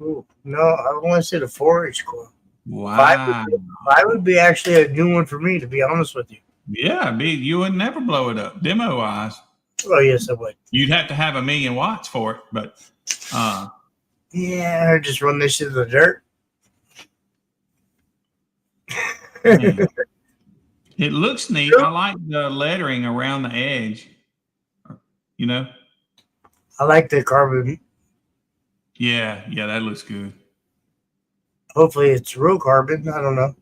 Ooh, no, I want to say the 4-inch coil. Wow. 5 would be actually a new one for me, to be honest with you. Yeah, you would never blow it up, demo wise. Oh, yes, I would. You'd have to have 1,000,000 watts for it, but yeah, or just run this shit in the dirt. It looks neat. I like the lettering around the edge. You know? I like the carbon. Yeah, that looks good. Hopefully it's real carbon. I don't know.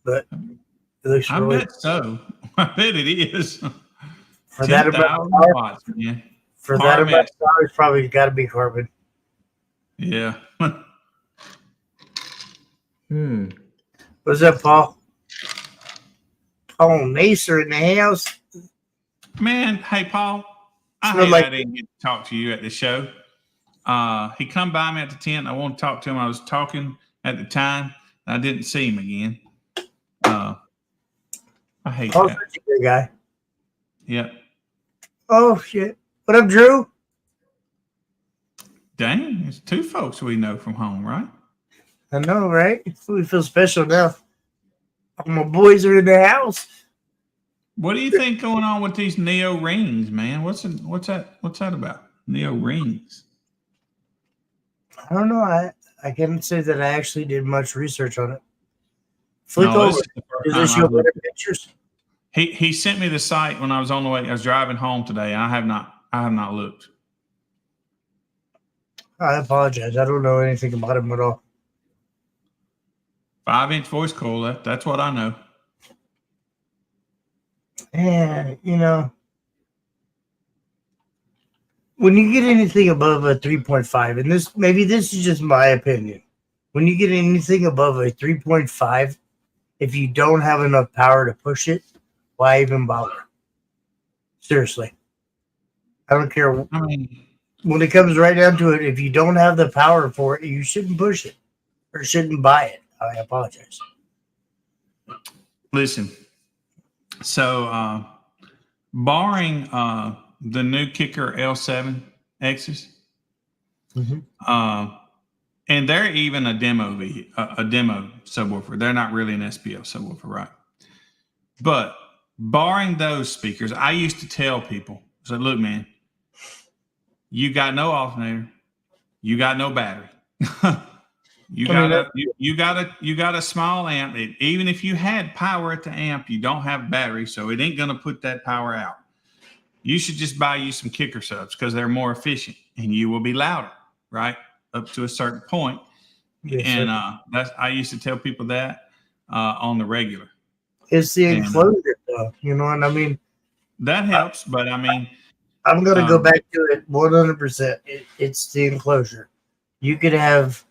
But it looks I really bet so. I bet it is. for that amount of 10,000 power. watts, man. For that amount RMS. of power, it's probably got to be carbon. Yeah. What's up, Paul? Paul Nacer in the house. Man, hey, Paul. I Smell hate like- I didn't get to talk to you at the show. He come by me at the tent. I want to talk to him. I was talking at the time. I didn't see him again. I hate Paul's that. such a good guy. Yep. Oh, shit. What up, Drew? Dang, it's two folks we know from home, right? I know, right? We feel special now. All my boys are in the house. What do you think going on with these Neo rings, man? What's that about? Neo rings. I don't know. I can't say that I actually did much research on it. Flick No, over. this is the first Does time it show I've looked. better pictures? He sent me the site when I was on the way. I was driving home today. I have not looked. I apologize. I don't know anything about him at all. 5-inch voice coil. That's what I know. And, when you get anything above a 3.5, and this is just my opinion. When you get anything above a 3.5, if you don't have enough power to push it, why even bother? Seriously. I don't care. I mean, When it comes right down to it, if you don't have the power for it, you shouldn't push it or shouldn't buy it. I apologize. listen. So, barring the new Kicker L7 X's, and they're even a demo subwoofer. They're not really an SPL subwoofer, right? But barring those speakers, I used to tell people, so look, man, you got no alternator, you got no battery. You got a small amp. Even if you had power at the amp, you don't have battery, so it ain't gonna put that power out. You should just buy you some kicker subs because they're more efficient and you will be louder, right? Up to a certain point. Yes, And sir. I used to tell people that on the regular. It's the enclosure, though. You know what I mean? That helps, but I mean, I'm going to go back to it 100%. It's the enclosure. You could have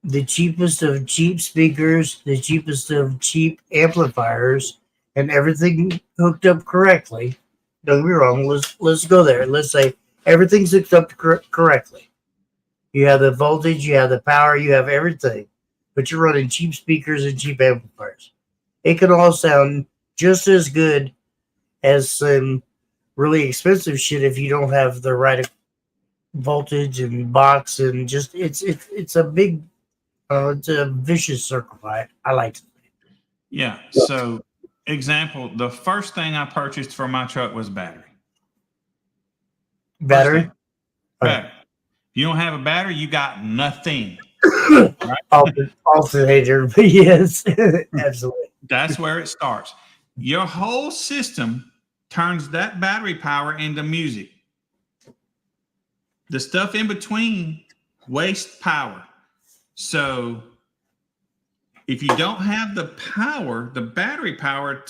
the cheapest of cheap speakers, the cheapest of cheap amplifiers, and everything hooked up correctly. Don't get me wrong. Let's go there. Let's say everything's hooked up correctly. You have the voltage, you have the power, you have everything, but you're running cheap speakers and cheap amplifiers. It can all sound just as good as some really expensive shit if you don't have the right voltage and box and just it's a big it's a vicious circle. I like it. yeah. So, example, the first thing I purchased for my truck was battery. Battery. Battery. If you don't have a battery, you got nothing. Alternator, but yes, absolutely. That's where it starts. Your whole system turns that battery power into music. The stuff in between wastes power. So if you don't have the power, the battery power,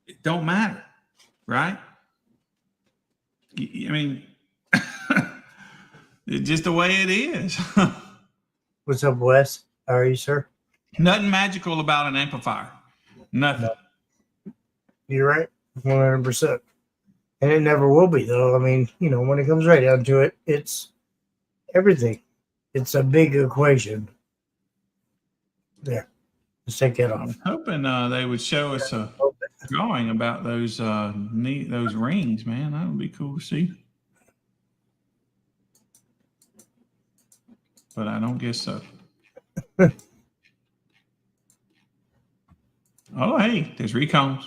it don't matter, right? I mean, it's just the way it is. What's up, Wes? How are you, sir? Nothing magical about an amplifier. Nothing. No. You're right, 100%. And it never will be, though. I mean, when it comes right down to it, it's everything. It's a big equation. There. Let's take that off. I'm hoping they would show us a drawing about those those rings, man. That would be cool to see. But I don't guess so. Oh, hey, there's Recoms.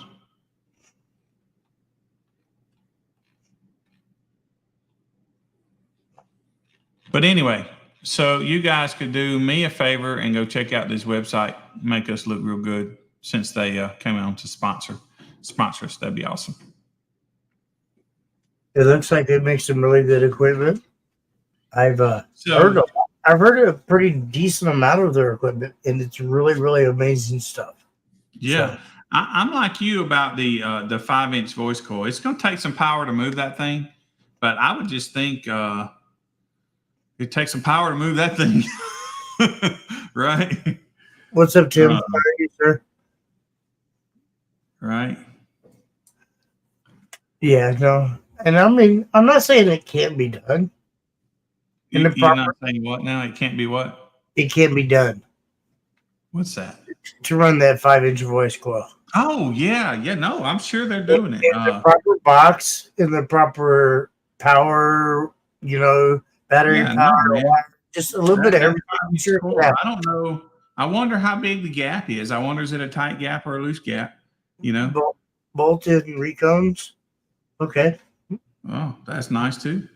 But anyway, so you guys could do me a favor and go check out this website, make us look real good. since they came on to sponsor us. That'd be awesome. It looks like they make some really good equipment. I've heard a pretty decent amount of their equipment, and it's really, really amazing stuff. Yeah, so, I'm like you about the 5-inch voice coil. It's going to take some power to move that thing, but I would just think it takes some power to move that thing, right? What's up, Tim? How are you, sir? Right. Yeah, no. And I mean, I'm not saying it can't be done. You're not saying what now? It can't be what? It can't be done. What's that? To run that 5-inch voice coil. Oh, yeah. No, I'm sure they're doing it. In the proper box, in the proper power, battery power, just a little bit of everything. Sure, cool. I don't know. I wonder how big the gap is. I wonder, is it a tight gap or a loose gap? Bolted recones. Okay. Oh, that's nice too.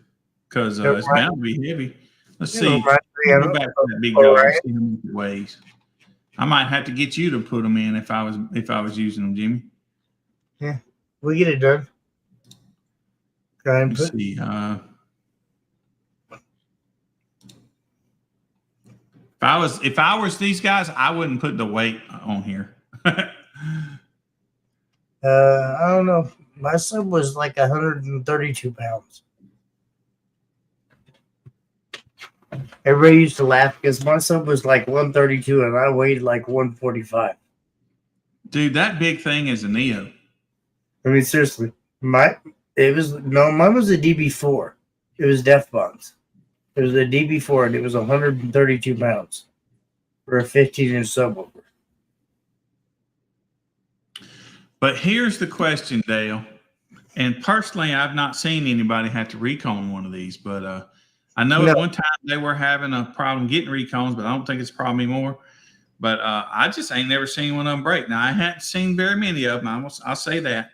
Because it's bound to be heavy. Let's see. Go back to that big guy. See how many it weighs. I might have to get you to put them in if I was using them, Jimmy. Yeah, we get it done. Try and Let's see. If I was these guys, I wouldn't put the weight on here. I don't know. My sub was like 132 pounds. Everybody used to laugh because my sub was like 132 and I weighed like 145. Dude, that big thing is a Neo. I mean, seriously. Mine was a DB4. It was Def Bonds. It was a DB4 and it was 132 pounds for a 15-inch subwoofer. But here's the question, Dale. And personally, I've not seen anybody have to recon one of these, but I know at one time they were having a problem getting recons, but I don't think it's a problem anymore. But I just ain't never seen one of them break. Now, I haven't seen very many of them. I'll say that.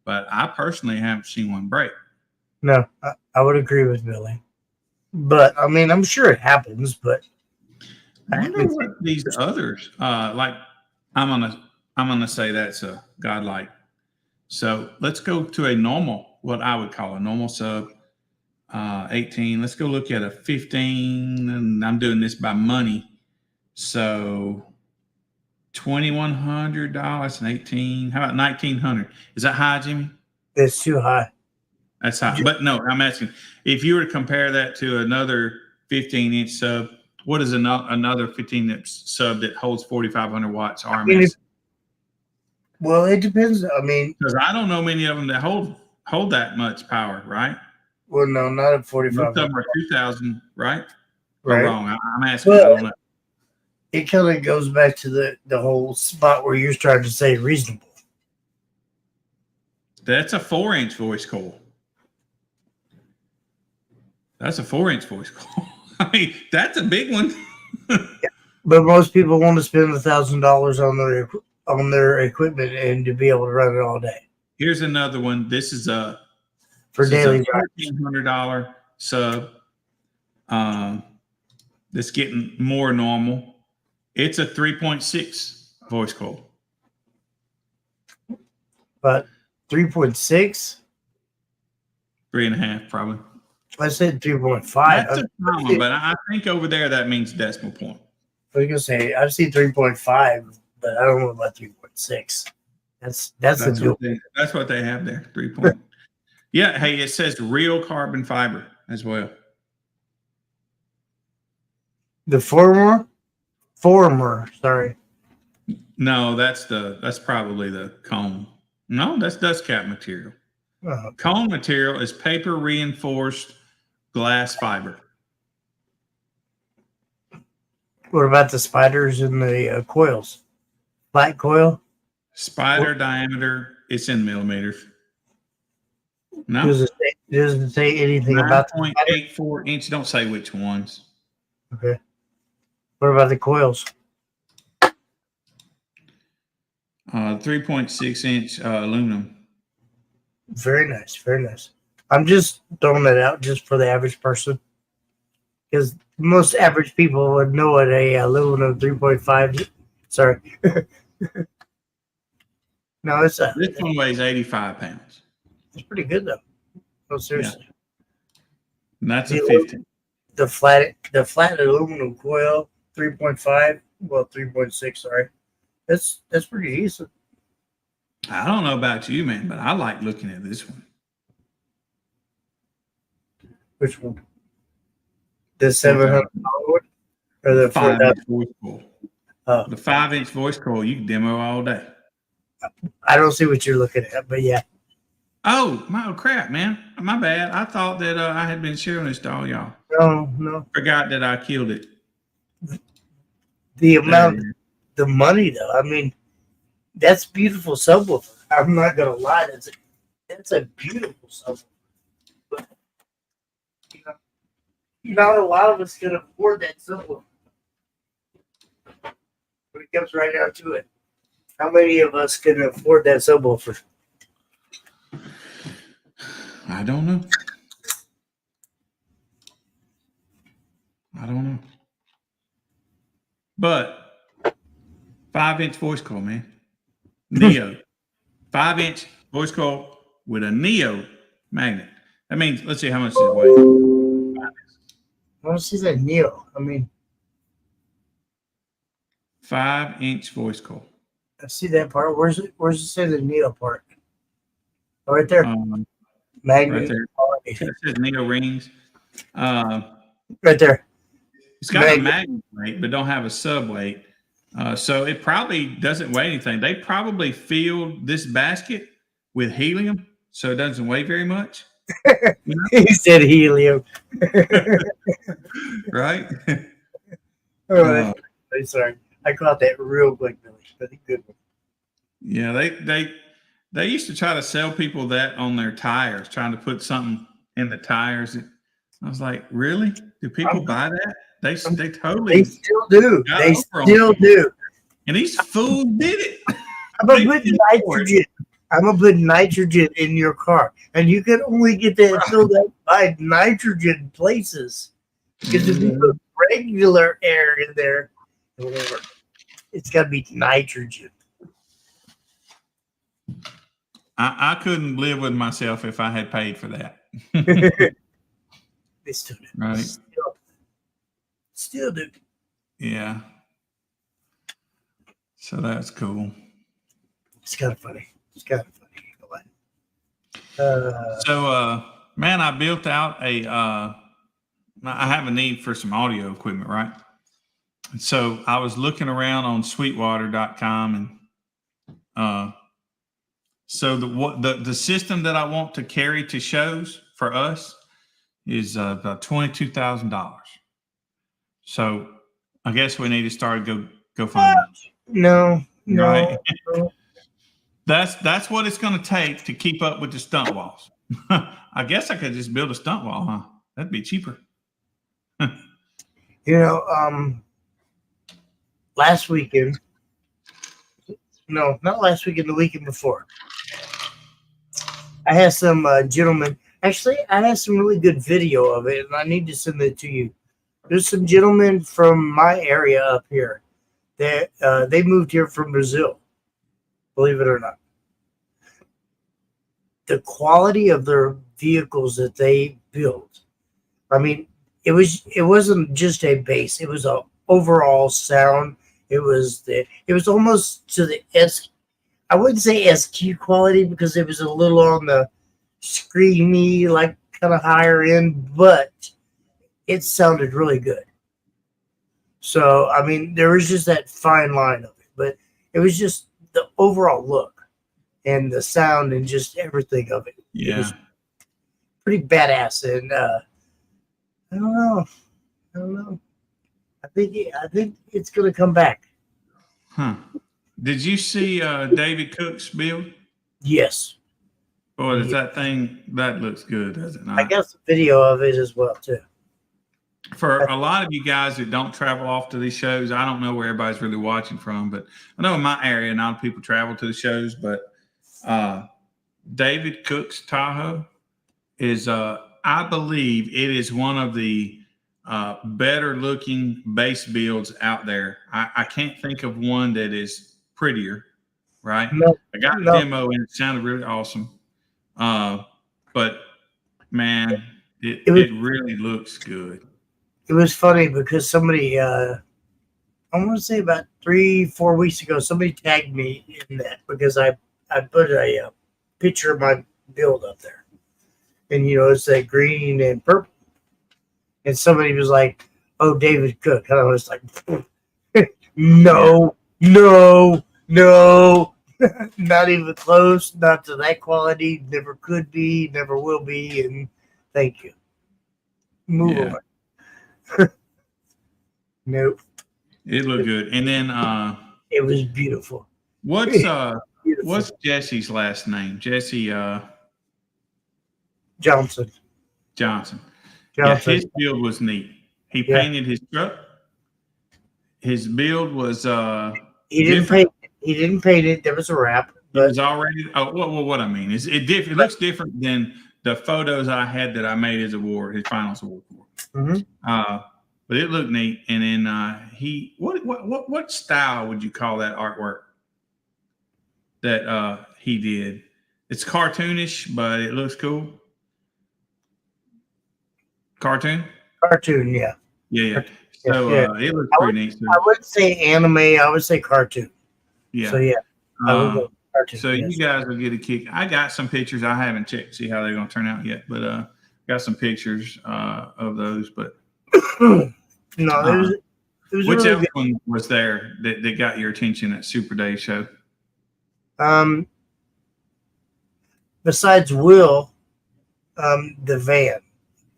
But I personally haven't seen one break. No, I would agree with Billy. But, I mean, I'm sure it happens, but I wonder what these others, like I'm gonna say that's a godlike. So let's go to a normal, what I would call a normal sub, 18. Let's go look at a 15, and I'm doing this by money. So $2,100 and 18. How about 1,900? Is that high, Jimmy? It's too high. That's high. But no, I'm asking if you were to compare that to another 15-inch sub. What is another 15-inch sub that holds 4,500 watts RMS? Well, it depends. I mean, because I don't know many of them that hold that much power, right? Well, no, not at 4,500. Most of them are 2,000, right? Right. Or wrong. I'm asking. Well, I don't know. It kind of goes back to the whole spot where you're trying to say reasonable. That's a 4-inch voice coil. That's a 4-inch voice coil. I mean, that's a big one. Yeah. But most people want to spend $1,000 on their equipment and to be able to run it all day. Here's another one. This is for daily $1,400 sub. That's getting more normal. It's a 3.6 voice coil. But 3.6? 3.5 probably. I said 3.5. That's a common, but I think over there that means decimal point. I was gonna say I've seen 3.5, but I don't know about 3.6. That's what they have there. 3 point. Yeah. Hey, it says real carbon fiber as well. The former. Sorry. No, that's probably the cone. No, that's dust cap material. Oh. Cone material is paper reinforced glass fiber. What about the spiders and the coils? Flat coil? Spider diameter, it's in millimeters. No. Does it say anything about the 9.84 inch? Don't say which ones. Okay. What about the coils? 3.6 inch aluminum. Very nice. Very nice. I'm just throwing that out just for the average person. Because most average people would know what a aluminum 3.5. Sorry. No, it's This one weighs 85 pounds. it's pretty good though. No, seriously. And that's a The 15. The flat aluminum coil 3.5, well 3.6, sorry. That's pretty decent. I don't know about you, man, but I like looking at this one. Which one? The 700 one or the 5-inch 4,000? voice coil. Oh, The 5-inch voice coil you can demo all day. I don't see what you're looking at, but yeah. Oh, my crap, man. My bad. I thought that I had been sharing this to all y'all. No. Forgot that I killed it. The amount, the money though. I mean, that's beautiful subwoofer. I'm not gonna lie, that's a beautiful subwoofer. But you know, not a lot of us can afford that subwoofer. When it comes right down to it, how many of us can afford that subwoofer? I don't know. But 5-inch voice coil, man. Neo. 5-inch voice coil with a Neo magnet. That means, let's see how much it weighs. I want to see that Neo. I mean, 5-inch voice coil. I see that part. Where's it say the Neo part? Oh, right there. Magnet. Right there. It says Neo rings. Right there. It's got a magnet weight, but don't have a sub weight. So it probably doesn't weigh anything. They probably filled this basket with helium, so it doesn't weigh very much. You know? He said helium. Right? Oh, sorry. I caught that real quick, Billy. But a good one. Yeah, they used to try to sell people that on their tires, trying to put something in the tires. I was like, really? Do people buy that? They totally. They still do. They still do. And these fools did it. I'm gonna put nitrogen. I'm gonna put nitrogen in your car, and you can only get that filled up by nitrogen places. Because if you put regular air in there, it's got to be nitrogen. I couldn't live with myself if I had paid for that. They still do. Right. Still do. Yeah. So that's cool. It's kind of funny. Man, I built out I have a need for some audio equipment, right? So I was looking around on sweetwater.com and so the system that I want to carry to shows for us is about $22,000. So I guess we need to start go find No. Right. That's what it's going to take to keep up with the stunt walls. I guess I could just build a stunt wall, huh? That'd be cheaper. Last weekend. No, not last weekend. The weekend before. I had some gentlemen. Actually, I had some really good video of it, and I need to send it to you. There's some gentlemen from my area up here that they moved here from Brazil. Believe it or not. The quality of their vehicles that they built. I mean, it wasn't just a bass. It was an overall sound. It was almost to the I wouldn't say SQ quality because it was a little on the screamy, like kind of higher end, but it sounded really good. So, I mean, there was just that fine line of it, but it was just the overall look and the sound and just everything of it. Yeah. It was pretty badass. And I don't know. I think it's going to come back. Huh. Did you see David Cook's build? Yes. Boy, does that looks good, does it not? I got some video of it as well, too. For a lot of you guys that don't travel off to these shows, I don't know where everybody's really watching from, but I know in my area, not a lot of people travel to the shows, but David Cook's Tahoe is, I believe it is one of the better looking base builds out there. I can't think of one that is prettier. right? No, I got the no. demo and it sounded really awesome. But man, It was it really looks good. it was funny because somebody I want to say about 3-4 weeks ago somebody tagged me in that because I put a picture of my build up there, and it's that green and purple, and somebody was like, "Oh, David Cook," and I was like, "No, no, no." Not even close, not to that quality, never could be, never will be, and thank you. Move Yeah. on. Nope. It looked good. And then It was beautiful. what's Beautiful. Jesse's last name? Jesse Johnson. Johnson. Yeah, Johnson. his build was neat. He Yeah. painted his truck. His build was He didn't different. paint. He didn't paint it. There was a wrap, It but was already. Oh, well, what I mean is, it looks different than the photos I had that I made his award, his finals award for. mhm. But it looked neat. And then he, what style would you call that artwork that he did? It's cartoonish, but it looks cool. Cartoon. Cartoon, yeah. Yeah. So Yeah. it looks pretty neat. So, I wouldn't say anime. I would say cartoon. yeah. So yeah, I would go cartoon. So yes. you guys will get a kick. I got some pictures. I haven't checked to see how they're going to turn out yet, but got some pictures of those. But No, it was which really else one was there that got your attention at Super Day show? good. Besides Will, the van,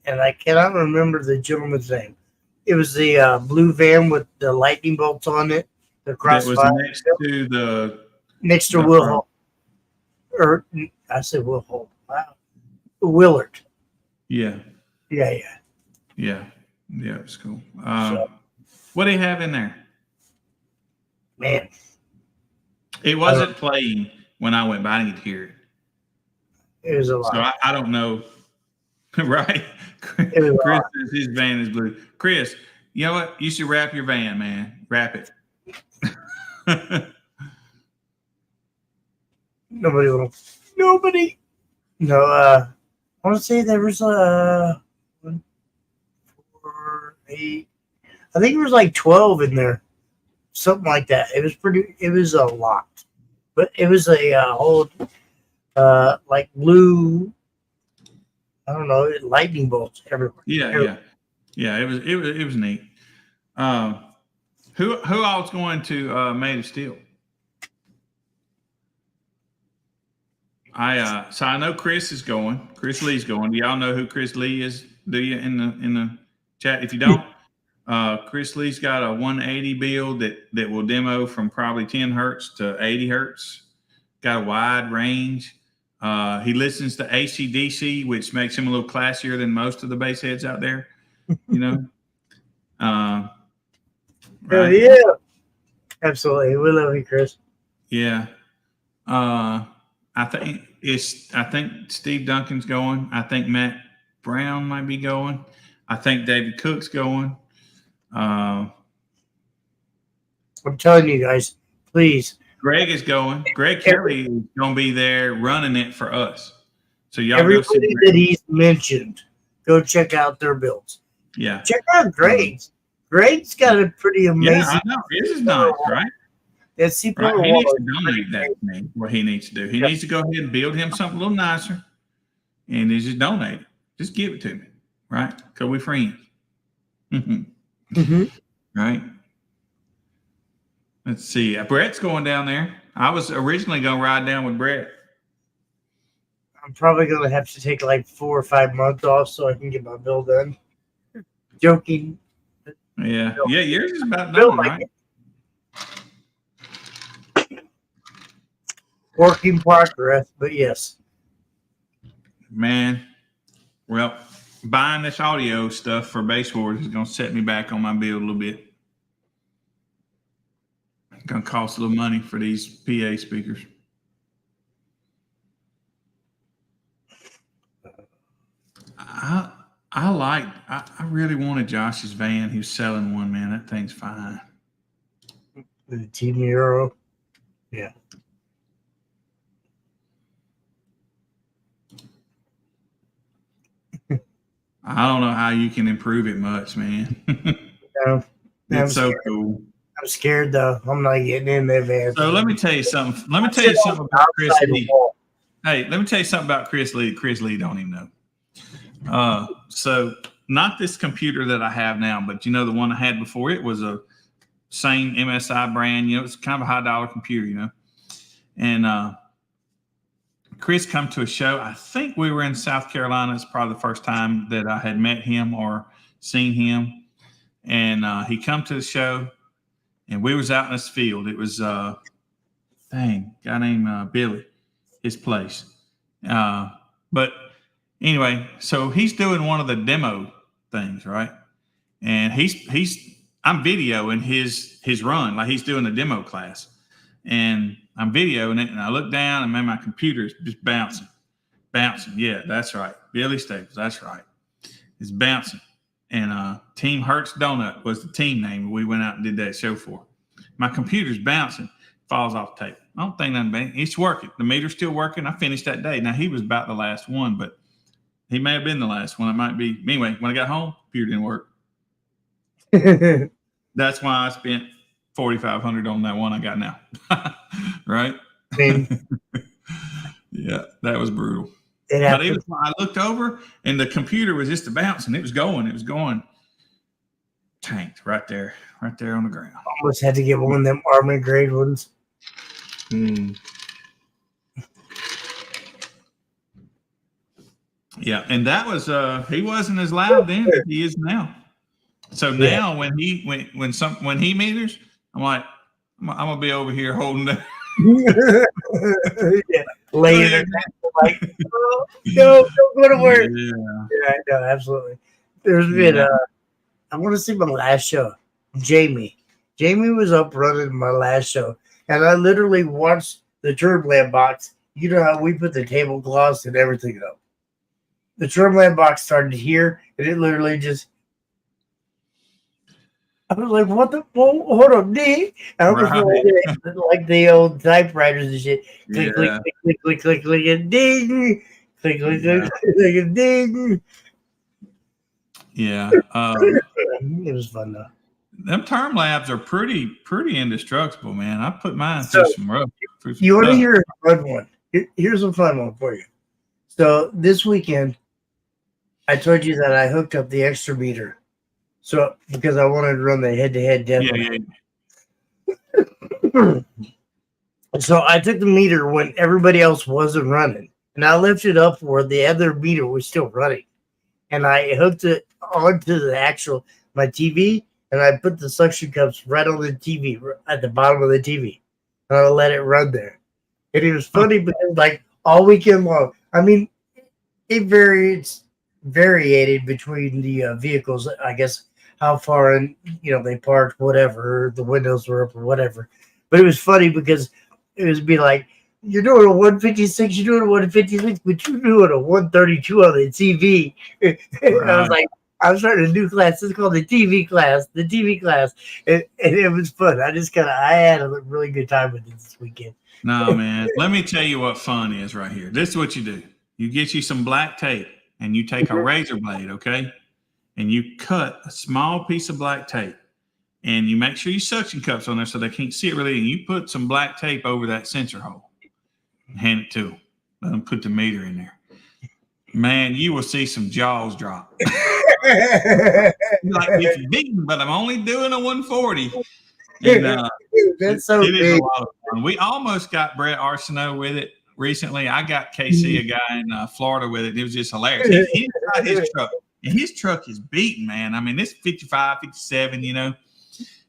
and I cannot remember the gentleman's name. It was the blue van with the lightning bolts on it. The That crossfire was next to the next to the, Will Holt. Or I said Will Holt. Wow. Willard. yeah. It's cool. So, What do you have in there? man, It wasn't playing when I went by. I didn't get to hear it. it was a lot. So I don't know. Right? It was a Chris lot. says his van is blue. Chris, you know what? You should wrap your van, man. Wrap it. Nobody will. Nobody. No, I want to say there was 1, 4, 8. I think there was like 12 in there, something like that. It was pretty. It was a lot, but it was a whole like blue. I don't know, lightning bolts everywhere. Yeah. It was neat. Who all's going to Made of Steel? So I know Chris is going. Chris Lee's going. Do y'all know who Chris Lee is? Do you in the chat? If you don't, Chris Lee's got a 180 build that will demo from probably 10 hertz to 80 hertz. Got a wide range. He listens to AC/DC, which makes him a little classier than most of the bass heads out there. You know. Right? Yeah, absolutely. We love you, Chris. Yeah. I think Steve Duncan's going. I think Matt Brown might be going. I think David Cook's going. I'm telling you guys, please. Greg is going. Greg Kelly is going to be there running it for us. So y'all go see Everybody that he's mentioned, go check out their builds. Yeah. Check out Greg's. Greg's got a pretty amazing. Yeah, I know. His is nice, right? That's Right. He needs to donate that to me. What he needs to do. He needs to go ahead and build him something a little nicer, and he just donate it. Just give it to me, right? Because we're friends. Right. Let's see. Brett's going down there. I was originally going to ride down with Brett. I'm probably going to have to take like 4 or 5 months off so I can get my bill done. Joking. Yeah. Yeah, yours is about Bill done, right? Work in progress, but yes. Man, well, buying this audio stuff for Bass Wars is going to set me back on my bill a little bit. It's going to cost a little money for these PA speakers. I really wanted Josh's van. He was selling one, man. That thing's fine. The Team Euro. Yeah. I don't know how you can improve it much, man. No, I'm It's so scared. cool. I'm scared though. I'm not getting in there, man. So let me tell you something. Let me tell you something about Chris Lee. Hey, let me tell you something about Chris Lee. Chris Lee don't even know. So not this computer that I have now, but you know the one I had before. It was a same MSI brand. You know, it's kind of a $high computer. You know, and Chris come to a show. I think we were in South Carolina. It's probably the first time that I had met him or seen him. And he come to the show, and we was out in this field. It was guy named Billy, his place. But anyway, so he's doing one of the demo things, right? And I'm videoing his run, like he's doing a demo class. And I'm videoing it, and I look down, and man, my computer's just bouncing. Yeah, that's right. Billy Staples, that's right. It's bouncing. And Team Hertz Donut was the team name we went out and did that show for. My computer's bouncing, falls off the table. I don't think nothing bad. It's working. The meter's still working. I finished that day. Now, he was about the last one, but he may have been the last one. It might be. Anyway, when I got home, computer didn't work. That's why I spent $4,500 on that one I got now. Right? Yeah, that was brutal. But even when I looked over and the computer was just bouncing, it was going. Tanked right there on the ground. Almost had to get one of them army grade ones. Yeah, and that was he wasn't as loud then as he is now. So now when he meters, I'm like, I'm gonna be over here holding that. Laying it like, oh, no, don't go to work. Yeah, no, absolutely. There's been I want to see my last show. Jamie was up running my last show, and I literally watched the Turnland box. You know how we put the tablecloths and everything up. The Turnland box started here, and it literally just. I was like, what the? Whoa, hold up, D. I was like the old typewriters and shit. Click, click, click, click, click, click, and ding. Click, click, click, click, and ding. Yeah. It was fun, though. Them term labs are pretty indestructible, man. I put mine through some rough. You want to hear a fun one? Here's a fun one for you. So this weekend, I told you that I hooked up the extra meter. So, because I wanted to run the head-to-head demo. Yeah. So I took the meter when everybody else wasn't running, and I left it up where the other meter was still running, and I hooked it onto my TV, and I put the suction cups right on the TV at the bottom of the TV, and I let it run there. And it was funny because like all weekend long, I mean, it variated between the vehicles, I guess. How far in, they parked, whatever, the windows were up or whatever. But it was funny because it was be like, you're doing a 156, you're doing a 156, but you're doing a 132 on the TV. Right. I was like, I'm starting a new class. It's called the TV class. And it was fun. I had a really good time with it this weekend. No, man. Let me tell you what fun is right here. This is what you do. You get you some black tape and you take a razor blade, okay? And you cut a small piece of black tape, and you make sure you suction cups on there so they can't see it really. And you put some black tape over that sensor hole and hand it to them. Let them put the meter in there. Man, you will see some jaws drop. Like, it's beaten, but I'm only doing a 140. And that's so it big. is a lot of fun. We almost got Brett Arsenault with it recently. I got KC, a guy in Florida, with it. It was just hilarious. He got his truck. And his truck is beaten, man. I mean, it's 55, 57,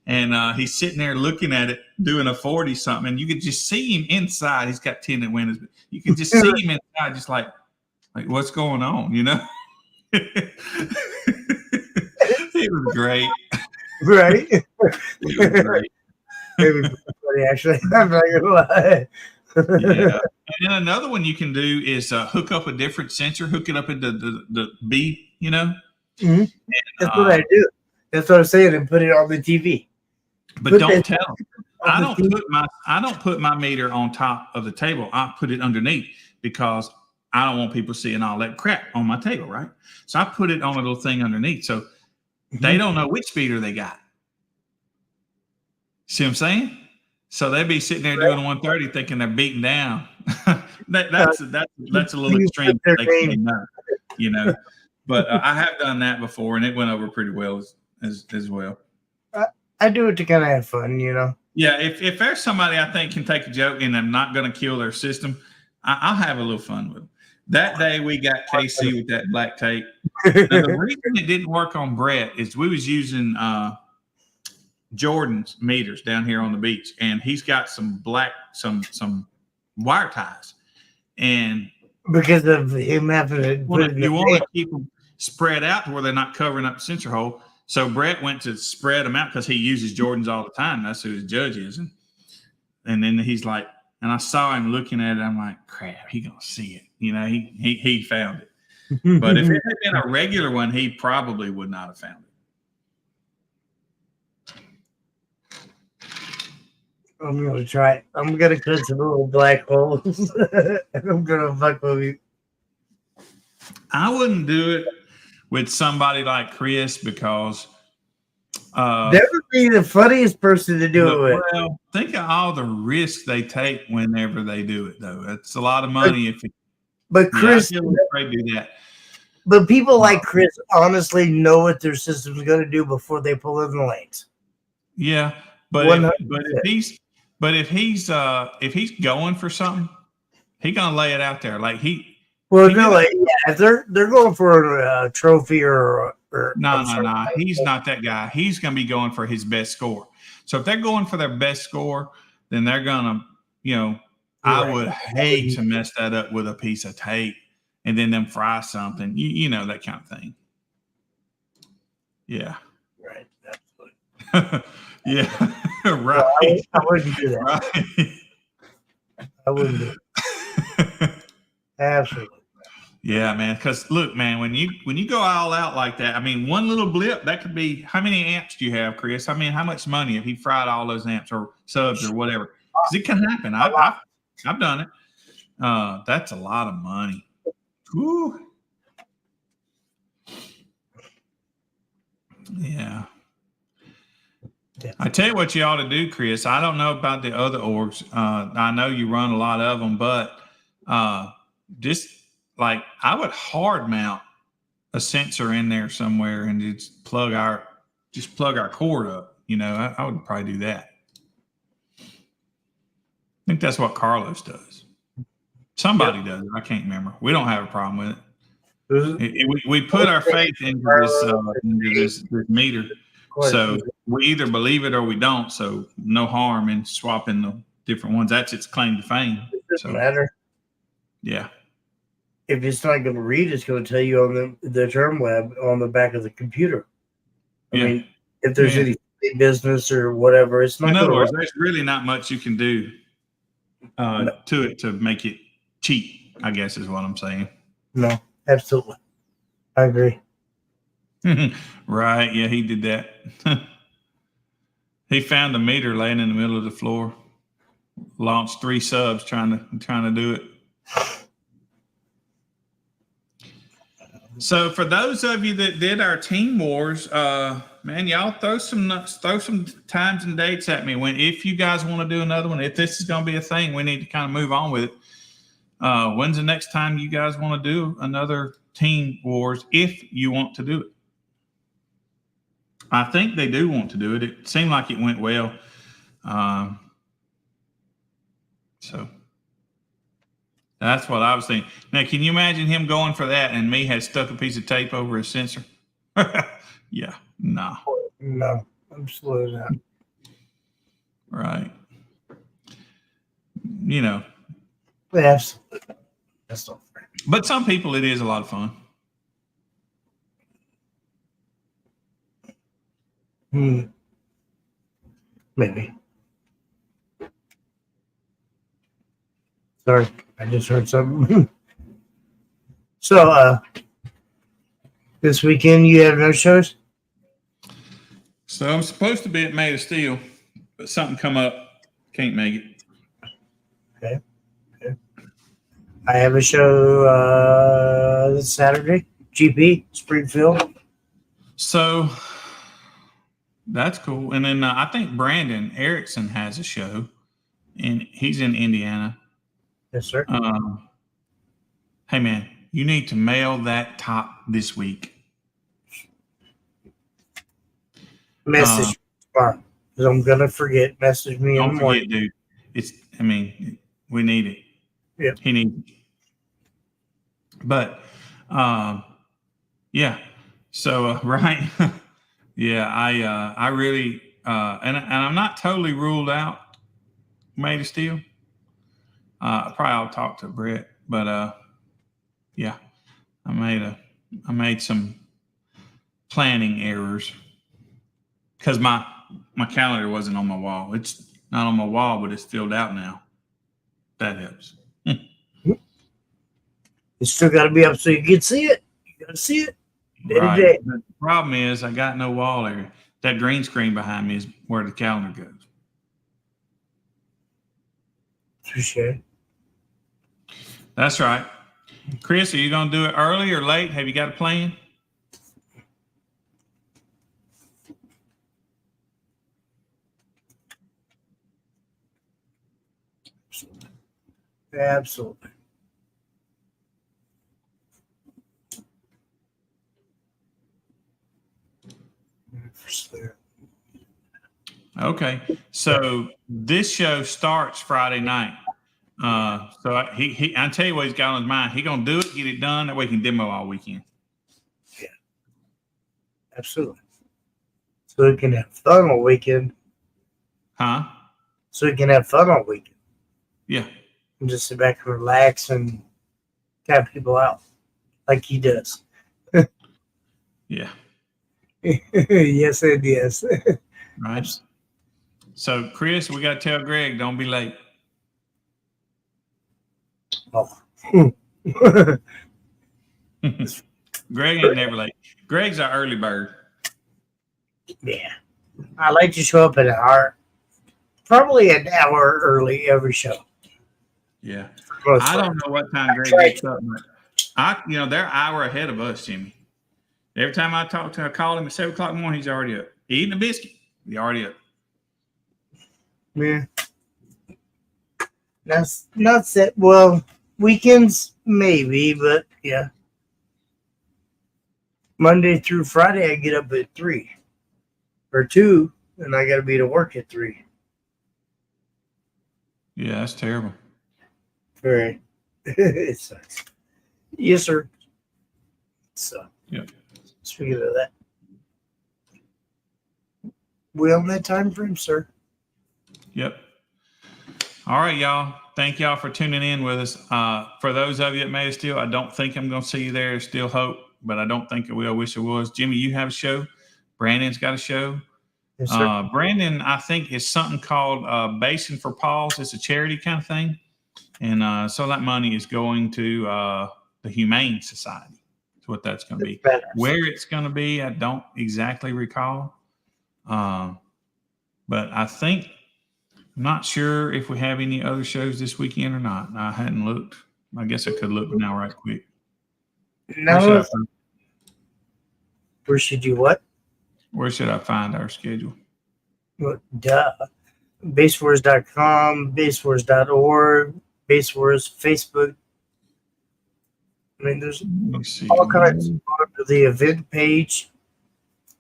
and he's sitting there looking at it, doing a 40 something. And you could just see him inside. He's got tinted windows, but you can just see him inside, just like what's going on, It was great. Right? It was great. It was funny, actually. I'm not going to lie. Yeah. And then another one you can do is hook up a different sensor, hook it up into the beep, Mm-hmm. And, that's what I do. That's what I'm saying, and put it on the TV. But don't tell them. I don't put my meter on top of the table. I put it underneath because I don't want people seeing all that crap on my table, right? So I put it on a little thing underneath. So they don't know which speeder they got. See what I'm saying? So they'd be sitting there doing 130 thinking they're beating down. That's a little extreme. They know, you know. But I have done that before, and it went over pretty well as well. I do it to kind of have fun, you know. Yeah, if there's somebody I think can take a joke and I'm not going to kill their system, I'll have a little fun with them. That day we got KC with that black tape. Now, the reason it didn't work on Brett is we was using Jordan's meters down here on the beach, and he's got some some wire ties, and because of him having to you want to keep them spread out to where they're not covering up the sensor hole. So Brett went to spread them out because he uses Jordans all the time. That's who his judge is, and then he's like, and I saw him looking at it. I'm like, crap, he gonna see it. You know, he found it. But if it had been a regular one, he probably would not have found it. I'm gonna try it. I'm gonna cut some little black holes, and I'm gonna fuck with you. I wouldn't do it with somebody like Chris because that would be the funniest person to do it with. Well, think of all the risks they take whenever they do it, though. It's a lot of money. But Chris, I feel afraid to do that. But people like Chris honestly know what their system's going to do before they pull in the lanes. Yeah, but if he's going for something, he's gonna lay it out there like he. Well, no, like, yeah, if they're going for a trophy or no, he's not that guy. He's gonna be going for his best score. So if they're going for their best score, then they're gonna, you know, I would hate to mess that up with a piece of tape and then them fry something, you know, that kind of thing. Yeah. Right. Absolutely. Yeah. Right. Well, I wouldn't do that. Right. I wouldn't do it. Absolutely. Yeah, man. Because look, man, when you go all out like that, I mean, one little blip that could be. How many amps do you have, Chris? I mean, how much money if he fried all those amps or subs or whatever? Because it can happen. I've done it. That's a lot of money. Woo. Yeah. I tell you what you ought to do, Chris. I don't know about the other orgs. I know you run a lot of them, but just like I would hard mount a sensor in there somewhere and just plug our cord up. You know, I would probably do that. I think that's what Carlos does. Somebody does it. I can't remember. We don't have a problem with it. We put our faith into this meter. So we either believe it or we don't. So no harm in swapping the different ones. That's its claim to fame. It doesn't matter. Yeah. If it's not going to read, it's going to tell you on the term web on the back of the computer. I mean, if there's any business or whatever, it's not. In other words, there's really not much you can do to it to make it cheap, I guess is what I'm saying. No, absolutely. I agree. Right. Yeah, he did that. He found the meter laying in the middle of the floor, launched 3 subs trying to do it. So for those of you that did our team wars, man, y'all throw some times and dates at me if you guys want to do another one. If this is going to be a thing, we need to kind of move on with it. When's the next time you guys want to do another team wars if you want to do it? I think they do want to do it. It seemed like it went well. So that's what I was thinking. Now, can you imagine him going for that and me had stuck a piece of tape over his sensor? Yeah, no. No, absolutely not. Right. You know. Absolutely. That's not fair. But some people, it is a lot of fun. Maybe. Sorry, I just heard something. So, this weekend you have no shows? So I'm supposed to be at Made of Steel, but something come up. Can't make it. Okay. I have a show this Saturday. GP Springfield. So that's cool. And then I think Brandon Erickson has a show, and he's in Indiana. Yes, sir. Hey, man, you need to mail that top this week. Message tomorrow, because I'm gonna forget. Message me in the Don't morning. forget, dude. We need it. Yep. He needs it. But, yeah. So, right. Yeah, I really, and I'm not totally ruled out Made of Steel. Probably I'll talk to Brett, but, yeah, I made some planning errors because my calendar wasn't on my wall. It's not on my wall, but it's filled out now. That helps. It's still got to be up so you can see it. You got to see it day to day. But the problem is I got no wall area. That green screen behind me is where the calendar goes. Touche. That's right. Chris, are you going to do it early or late? Have you got a plan? Absolutely. Okay. So this show starts Friday night. So I tell you what he's got on his mind. He's going to do it, get it done. That way he can demo all weekend. Yeah. Absolutely. So we can have fun all weekend. Huh? So we can have fun all weekend. Yeah. And just sit back and relax and tap people out like he does. Yeah. Yes and yes. Right. So, Chris, we got to tell Greg, don't be late. Oh. Greg ain't never late. Greg's our early bird. Yeah. I like to show up probably an hour early every show. Yeah. Most I don't know what time Greg gets up, but they're an hour ahead of us, Jimmy. Every time I call him at 7 o'clock in the morning, he's already up. Eating a biscuit. He's already up. Yeah. That's not set. Well, weekends maybe, but yeah. Monday through Friday, I get up at 3 or 2, and I got to be to work at 3. Yeah, that's terrible. Right. It sucks. Yes, sir. So, Yep. Speaking of that, we on that time frame, sir. Yep. All right, y'all. Thank y'all for tuning in with us. For those of you that made it still, I don't think I'm going to see you there. There's still hope, but I don't think I will. I wish it was. Jimmy, you have a show. Brandon's got a show. Yes, sir. Brandon, I think, is something called Basin for Paws. It's a charity kind of thing. And so that money is going to the Humane Society. That's what that's going to be. Where it's going to be, I don't exactly recall. But I think, I'm not sure if we have any other shows this weekend or not. I hadn't looked. I guess I could look now right quick. No. Where should you what? Where should I find our schedule? Well, duh. Basewars.com, basewars.org, Basewars Facebook. I mean, there's all kinds of the event page.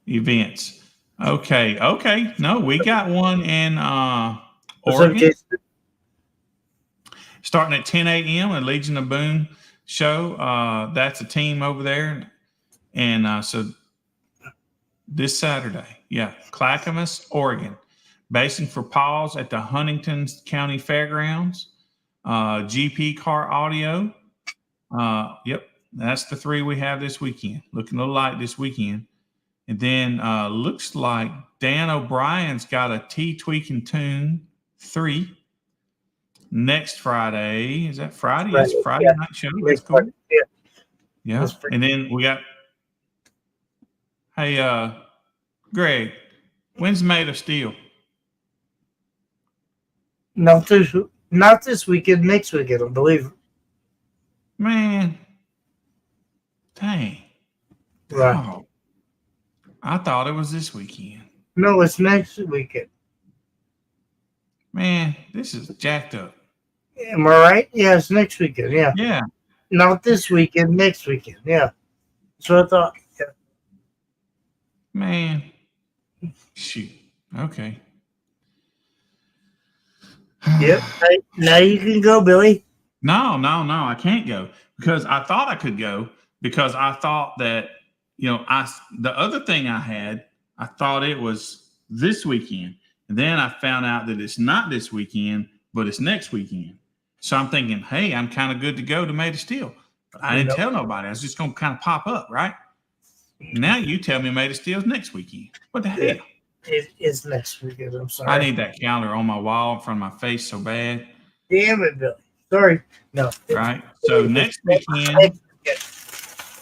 Events. Okay. No, we got one in Oregon. Starting at 10 a.m. at Legion of Boom show. That's a team over there. And so this Saturday, Clackamas, Oregon. Basin for Paws at the Huntington County Fairgrounds. GP Car Audio. Yep, that's the 3 we have this weekend. Looking a little light this weekend. And then looks like Dan O'Brien's got a T-Tweaking Tune 3 next Friday. Is that Friday? Friday. It's Friday night show. That's cool. Yeah. And then we got, hey, Greg, when's Made of Steel? Not this weekend, next weekend, I believe. Man, dang. Right. Oh, I thought it was this weekend. No, it's next weekend. Man, this is jacked up. Am I right? Yeah, it's next weekend. Yeah. Yeah. Not this weekend, next weekend. Yeah. That's what I thought. Yeah. Man. Shoot. Okay. Yep. Now you can go, Billy. No, I can't go because I thought I could go because I thought that, the other thing I thought it was this weekend. And then I found out that it's not this weekend, but it's next weekend. So I'm thinking, hey, I'm kind of good to go to Made of Steel. But I didn't tell nobody. I was just going to kind of pop up, right? Now you tell me Made of Steel's next weekend. What the hell? It is next weekend. I'm sorry. I need that calendar on my wall in front of my face so bad. Damn it, Billy. Sorry. No. Right. So next weekend.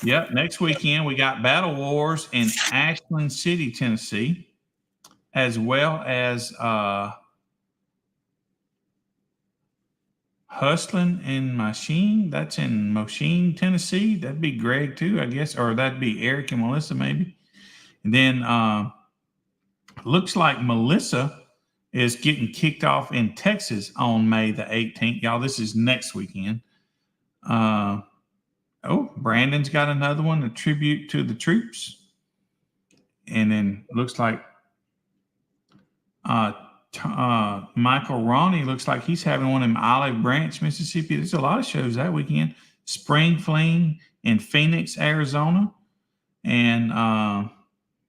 Yep. Next weekend, we got Battle Wars in Ashland City, Tennessee, as well as Hustling and Machine. That's in Machine, Tennessee. That'd be Greg, too, I guess. Or that'd be Eric and Melissa, maybe. And then looks like Melissa is getting kicked off in Texas on May the 18th. Y'all, this is next weekend. Brandon's got another one, a tribute to the troops. And then looks like Michael Ronnie looks like he's having one in Olive Branch, Mississippi. There's a lot of shows that weekend. Spring Fling in Phoenix, Arizona. And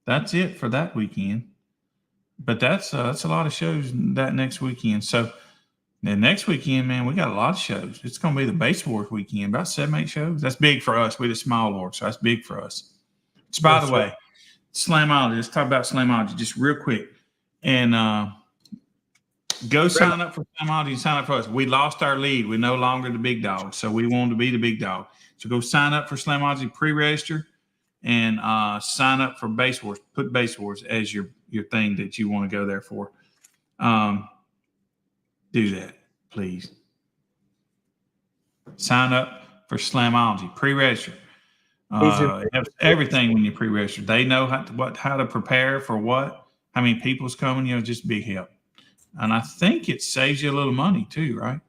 that's it for that weekend. But that's a lot of shows that next weekend. So the next weekend, man, we got a lot of shows. It's going to be the Base Wars weekend, about 7-8 shows. That's big for us. We're the small org, so that's big for us. So by the way, Slamology. Let's talk about Slamology just real quick. And go sign up for Slamology and sign up for us. We lost our lead. We're no longer the big dog, so we want to be the big dog. So go sign up for Slamology, pre-register, and sign up for Base Wars. Put Base Wars as your thing that you want to go there for. Do that, please. Sign up for Slamology. Pre-register. Everything when you pre-register. They know how to prepare for what, how many people's coming, just big help. And I think it saves you a little money too, right?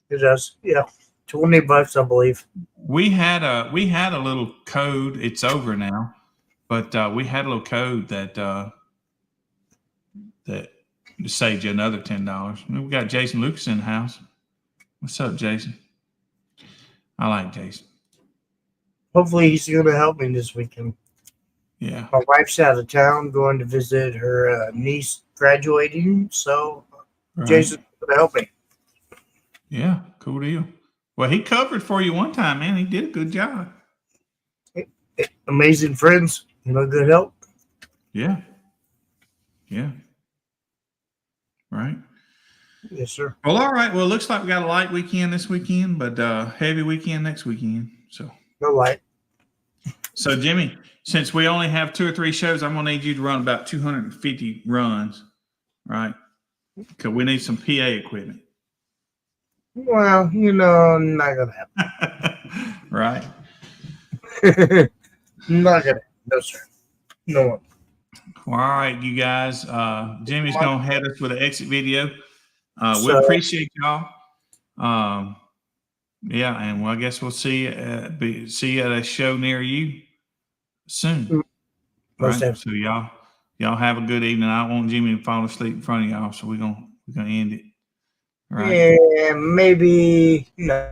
It does. Yeah. $20, I believe. We had a little code. It's over now, but we had a little code that saved you another $10. We got Jason Lucas in the house. What's up, Jason? I like Jason. Hopefully he's going to help me this weekend. Yeah. My wife's out of town going to visit her niece graduating, so Jason's going to help me. Yeah, cool deal. Well, he covered for you one time, man. He did a good job. Amazing friends, good help. Yeah. Yeah. Right. Yes, sir. Well, all right. Well, it looks like we got a light weekend this weekend, but heavy weekend next weekend. So no light. So Jimmy, since we only have 2 or 3 shows, I'm gonna need you to run about 250 runs, right? Because we need some PA equipment. Well, not gonna happen. Right. Not gonna. No, sir. No one. All right, you guys. Jimmy's gonna head us with an exit video. We appreciate y'all. Yeah, and I guess we'll see you at a show near you soon. Right? So y'all have a good evening. I don't want Jimmy to fall asleep in front of y'all, so we're gonna end it. Right. Yeah, maybe no.